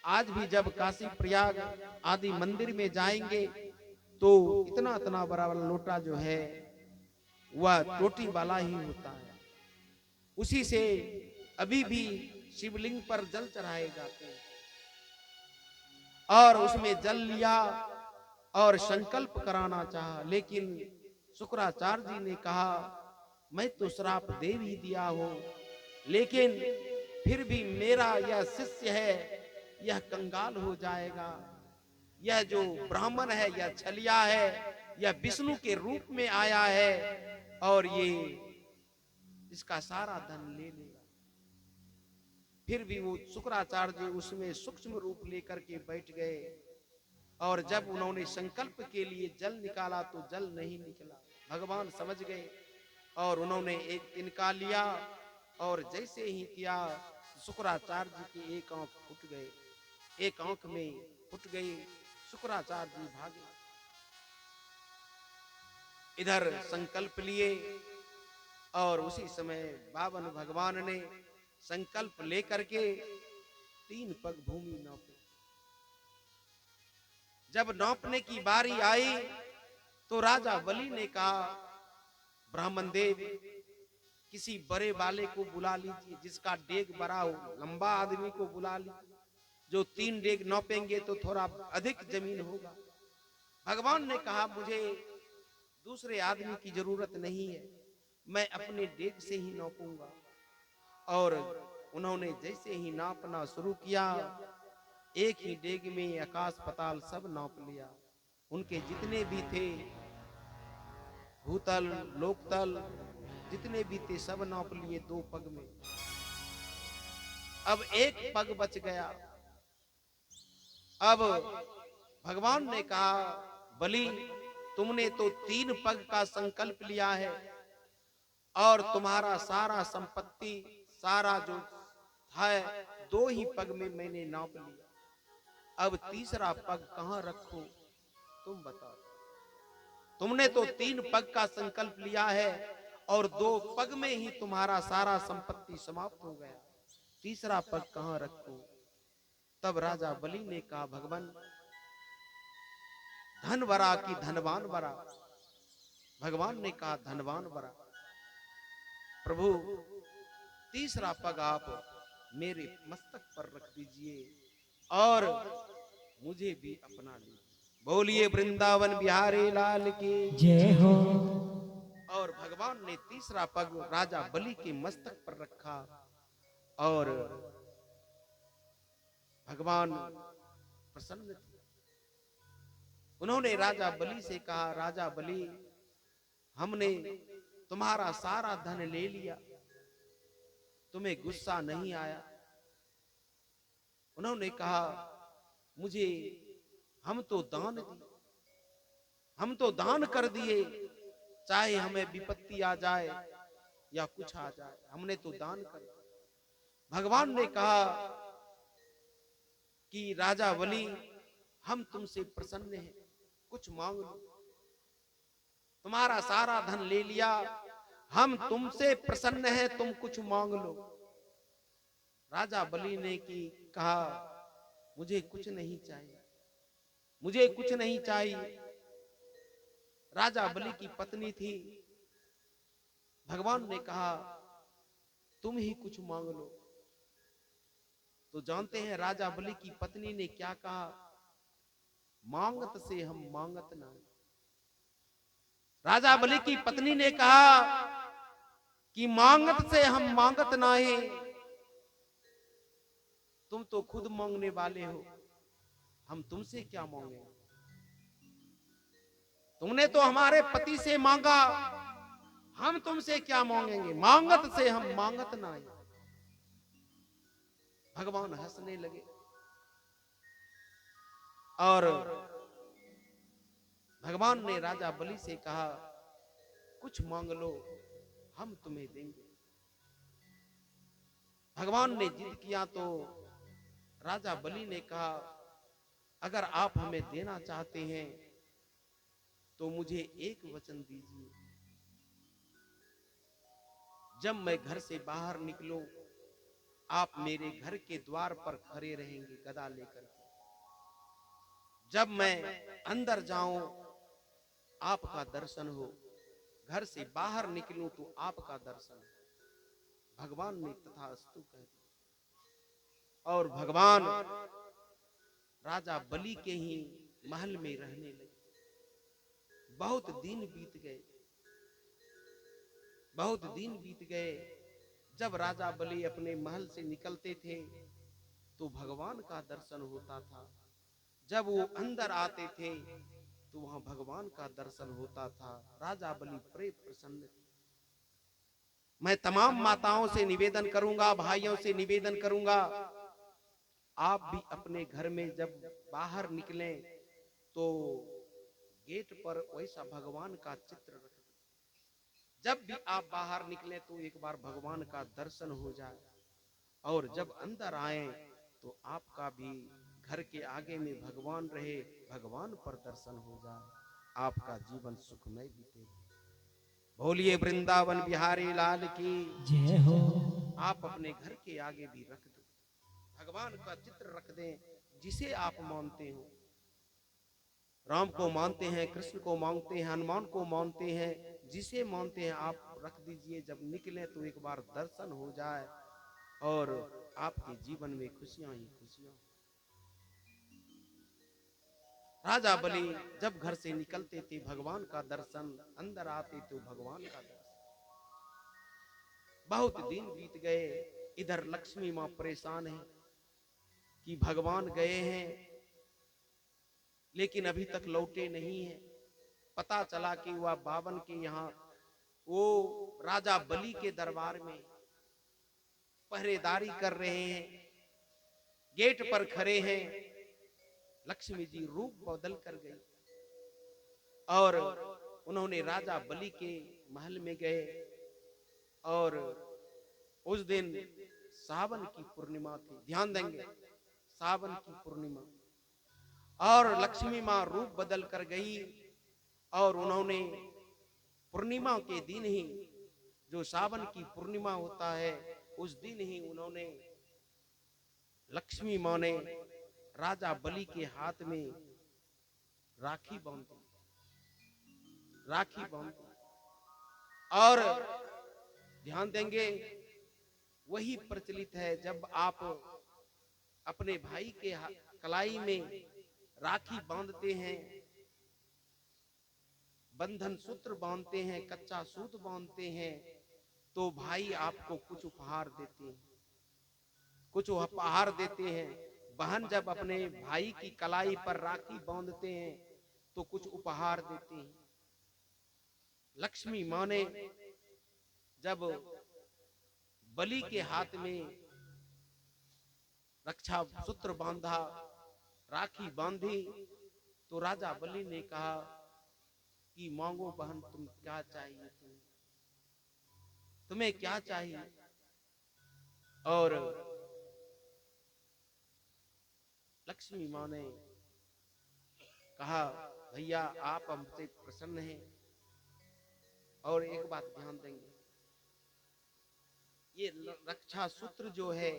आज भी जब काशी प्रयाग आदि मंदिर में जाएंगे तो इतना इतना बड़ा वाला लोटा जो है वह टोटी वाला ही होता है। उसी से अभी भी शिवलिंग पर जल चढ़ाए जाते हैं। और उसमें जल लिया और संकल्प कराना चाहा, लेकिन शुक्राचार्य जी ने कहा मैं तो श्राप दे भी दिया हूं, लेकिन फिर भी मेरा यह शिष्य है, यह कंगाल हो जाएगा। यह जो ब्राह्मण है यह छलिया है, यह विष्णु के रूप में आया है और ये इसका सारा धन ले लेगा। फिर भी वो शुक्राचार्य जी उसमें सूक्ष्म रूप लेकर के बैठ गए और जब उन्होंने संकल्प के लिए जल निकाला तो जल नहीं निकला। भगवान समझ गए और उन्होंने एक तिनका लिया और जैसे ही किया शुक्राचार्य जी की एक आंख फूट गई, एक आंख में फूट गई। शुक्राचार्य जी भागे। इधर संकल्प लिए और उसी समय बावन भगवान ने संकल्प लेकर के 3 पग भूमि नापी। जब नापने की बारी आई तो राजा बलि ने कहा ब्राह्मण देव किसी बड़े वाले को बुला लीजिए, जिसका डेग बड़ा हो, लंबा आदमी को बुला लीजिए, जो 3 डेग नापेंगे तो थोड़ा अधिक जमीन होगा। भगवान ने कहा मुझे दूसरे आदमी की जरूरत नहीं है, मैं अपने डेग से ही नापूंगा। और उन्होंने जैसे ही नापना शुरू किया, एक ही डेग में आकाश पाताल सब नाप लिया। उनके जितने भी थे भूतल लोकतल जितने भी थे सब नाप लिए 2 पग में। अब एक पग बच गया। अब भगवान ने कहा बलि तुमने तो 3 पग का संकल्प लिया है और तुम्हारा सारा संपत्ति सारा जो है 2 ही पग में मैंने नाप लिया। अब तीसरा पग कहां रखूं तुम बताओ। तुमने तो 3 पग का संकल्प लिया है और 2 पग में ही तुम्हारा सारा संपत्ति समाप्त हो गया, तीसरा पग कहां रखूं। तब राजा बलि ने कहा भगवान धन बरा की धनवान बरा। भगवान ने कहा धनवान बरा। प्रभु तीसरा पग आप मेरे मस्तक पर रख दीजिए और मुझे भी अपना लीजिए। बोलिए वृंदावन बिहारी लाल की जय हो। और भगवान ने तीसरा पग राजा बलि के मस्तक पर रखा और भगवान प्रसन्न थे। उन्होंने राजा बलि से कहा राजा बलि हमने तुम्हारा सारा धन ले लिया, तुम्हें गुस्सा नहीं आया। उन्होंने कहा मुझे हम तो दान कर दिए, चाहे हमें विपत्ति आ जाए या कुछ आ जाए, हमने तो दान कर दिया। भगवान ने कहा कि राजा बलि हम तुमसे प्रसन्न हैं, कुछ मांग लो। तुम्हारा सारा धन ले लिया, हम तुमसे प्रसन्न हैं, तुम कुछ मांग लो। राजा बलि ने कहा मुझे कुछ नहीं चाहिए, मुझे कुछ नहीं चाहिए। राजा बलि की पत्नी थी। भगवान ने कहा तुम ही कुछ मांग लो। तो जानते हैं राजा बलि की पत्नी ने क्या कहा, मांगत से हम मांगत ना। राजा बलि की पत्नी ने कहा कि मांगत से हम मांगत नहीं, तुम तो खुद मांगने वाले हो, हम तुमसे क्या मांगे। तुमने तो हमारे पति से मांगा, हम तुमसे क्या मांगेंगे, मांगत से हम मांगत नहीं। भगवान हंसने लगे और भगवान ने राजा बलि से कहा कुछ मांग लो, हम तुम्हें देंगे। भगवान ने जिद किया तो राजा बलि ने कहा अगर आप हमें देना चाहते हैं तो मुझे एक वचन दीजिए, जब मैं घर से बाहर निकलूं आप मेरे घर के द्वार पर खड़े रहेंगे गदा लेकर के। जब मैं अंदर जाऊं आपका दर्शन हो, घर से बाहर निकलूं तो आपका दर्शन। भगवान ने तथास्तु कह दिया और भगवान राजा बलि के ही महल में रहने लगे। बहुत दिन बीत गए, बहुत दिन बीत गए। जब राजा बलि अपने महल से निकलते थे तो भगवान का दर्शन होता था। जब वो अंदर आते थे तो वहां भगवान का दर्शन होता था। राजा बलि बड़े प्रसन्न थे। मैं तमाम माताओं से निवेदन करूंगा, भाइयों से निवेदन करूंगा, आप भी अपने घर में जब बाहर निकलें तो गेट पर वैसा भगवान का चित्र रख दें। जब भी आप बाहर निकले तो एक बार भगवान का दर्शन हो जाए, और जब अंदर आए तो आपका भी घर के आगे में भगवान रहे, भगवान पर दर्शन हो जाए, आपका जीवन सुखमय बीते। बोलिए वृंदावन बिहारी लाल की जय हो। आप अपने घर के आगे भी रख दो, भगवान का चित्र रख दें जिसे आप मानते हो। राम को मानते हैं, कृष्ण को मानते हैं, हनुमान को मानते हैं, जिसे मानते हैं आप रख दीजिए। जब निकले तो एक बार दर्शन हो जाए और आपके जीवन में खुशियां ही खुशियां। राजा बलि जब घर से निकलते थे भगवान का दर्शन, अंदर आते तो भगवान का दर्शन। बहुत दिन बीत गए। इधर लक्ष्मी मां परेशान है कि भगवान गए हैं लेकिन अभी तक लौटे नहीं है। पता चला कि वह बावन के यहाँ वो राजा बलि के दरबार में पहरेदारी कर रहे हैं, गेट पर खड़े हैं। लक्ष्मी जी रूप बदल कर गई और उन्होंने राजा बलि के महल में गए। और उस दिन सावन की पूर्णिमा थी, ध्यान देंगे, सावन की पूर्णिमा। और लक्ष्मी मां रूप बदल कर गई और उन्होंने पूर्णिमा के दिन ही, जो सावन की पूर्णिमा होता है, उस दिन ही उन्होंने, लक्ष्मी मां ने राजा बलि के हाथ में राखी बांधी, राखी बांधी। और ध्यान देंगे, वही प्रचलित है, जब आप अपने भाई के कलाई में राखी बांधते हैं, बंधन सूत्र बांधते हैं, कच्चा सूत बांधते हैं, तो भाई आपको कुछ उपहार देते हैं, कुछ उपहार देते हैं। बहन जब अपने भाई की कलाई पर राखी बांधते हैं तो कुछ उपहार देते हैं। लक्ष्मी मां ने जब बलि के हाथ में रक्षा सूत्र बांधा, राखी बांधी, तो राजा बलि ने कहा कि मांगो बहन, तुम क्या चाहिए, तुम्हें क्या चाहिए। और लक्ष्मी मां ने कहा, भैया आप हमसे प्रसन्न हैं। और एक बात ध्यान देंगे, ये रक्षा सूत्र जो है,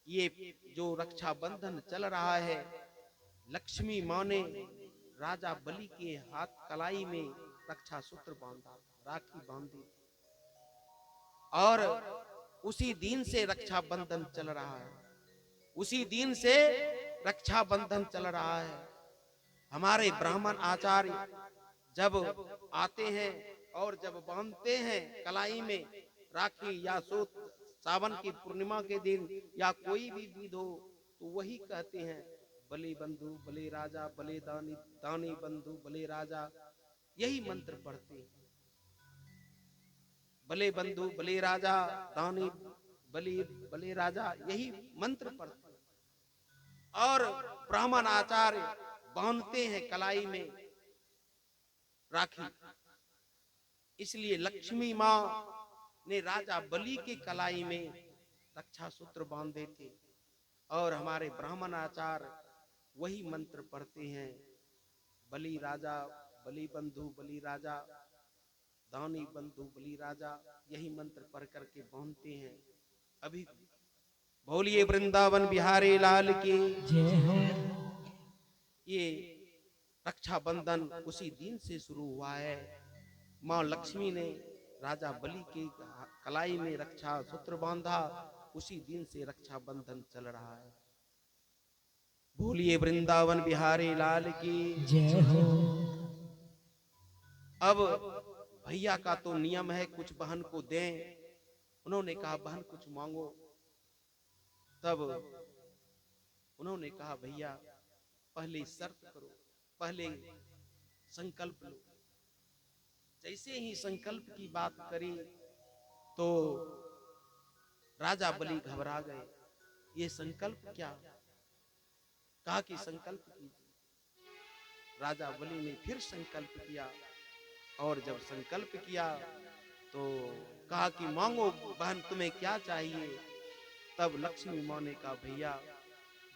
ये जो रक्षा बंधन चल रहा है, लक्ष्मी मां ने राजा बलि के हाथ कलाई में रक्षा सूत्र बांधा, राखी बांधी, और उसी दिन से रक्षा बंधन चल रहा है, उसी दिन से रक्षा बंधन चल रहा है। हमारे ब्राह्मण आचार्य जब आते हैं और जब बांधते हैं कलाई में राखी या सूत, सावन की पूर्णिमा के दिन या कोई भी विध हो, तो वही कहते हैं, बलि बंधु बलि राजा, बलि दानी दानी बंधु बलि राजा, यही मंत्र पढ़ते हैं। बलि बंधु बलि राजा, दानी बलि बलि राजा, यही मंत्र पढ़ते हैं। और ब्राह्मण आचार्य बांधते हैं कलाई में राखी। इसलिए लक्ष्मी मां ने राजा बलि के कलाई में रक्षा सूत्र बांधे थे और हमारे ब्राह्मण आचार्य वही मंत्र पढ़ते हैं, बलि राजा, बलि बंधु बलि राजा, दानी बंधु बलि राजा, यही मंत्र पढ़ करके बांधते हैं। अभी बोलिए वृंदावन बिहारी लाल की जय हो। ये रक्षाबंधन उसी दिन से शुरू हुआ है। मां लक्ष्मी ने राजा बलि की कलाई में रक्षा सूत्र बांधा। उसी दिन से रक्षा बंधन चल रहा है। बोलिए वृंदावन बिहारी लाल की। जय हो। अब भैया का तो नियम है कुछ बहन को दें। उन्होंने कहा बहन कुछ मांगो। तब उन्होंने कहा भैया पहले शर्त करो, पहले संकल्प लो। जैसे ही संकल्प की बात करी तो राजा बलि घबरा गए। ये संकल्प क्या? कहा कि संकल्प कीजिए। राजा बलि ने फिर संकल्प किया और जब संकल्प किया तो कहा कि मांगो बहन तुम्हें क्या चाहिए। तब लक्ष्मी मां ने कहा भैया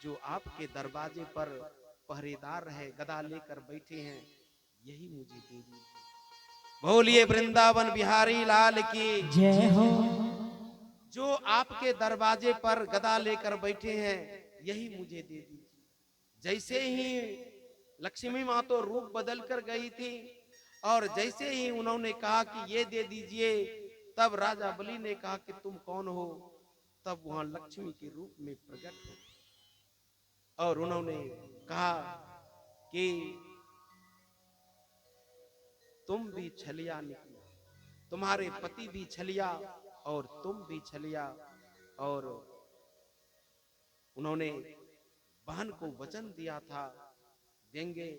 जो आपके दरवाजे पर पहरेदार है गदा लेकर बैठे हैं यही मुझे दे दीजिए। बोलिए वृंदावन बिहारी लाल की। जय हो। जो आपके दरवाजे पर गदा लेकर बैठे हैं यही मुझे दे दीजिए। जैसे ही लक्ष्मी मां तो रूप बदल कर गई थी और जैसे ही उन्होंने कहा कि ये दे दीजिए तब राजा बलि ने कहा कि तुम कौन हो। तब वहां लक्ष्मी के रूप में प्रकट हो और उन्होंने कहा कि तुम भी छलिया निकली, तुम्हारे पति भी छलिया और तुम भी छलिया। और उन्होंने बहन को वचन दिया था देंगे।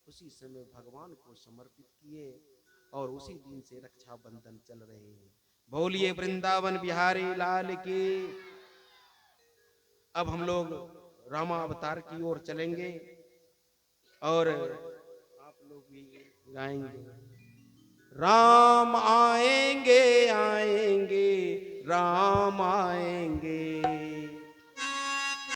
उसी समय भगवान को समर्पित किए और उसी दिन से रक्षा बंधन चल रहे हैं। बोलिए वृंदावन बिहारी लाल की। अब हम लोग रामावतार की ओर चलेंगे और आप लोग भी गाएंगे। राम आएंगे आएंगे राम आएंगे।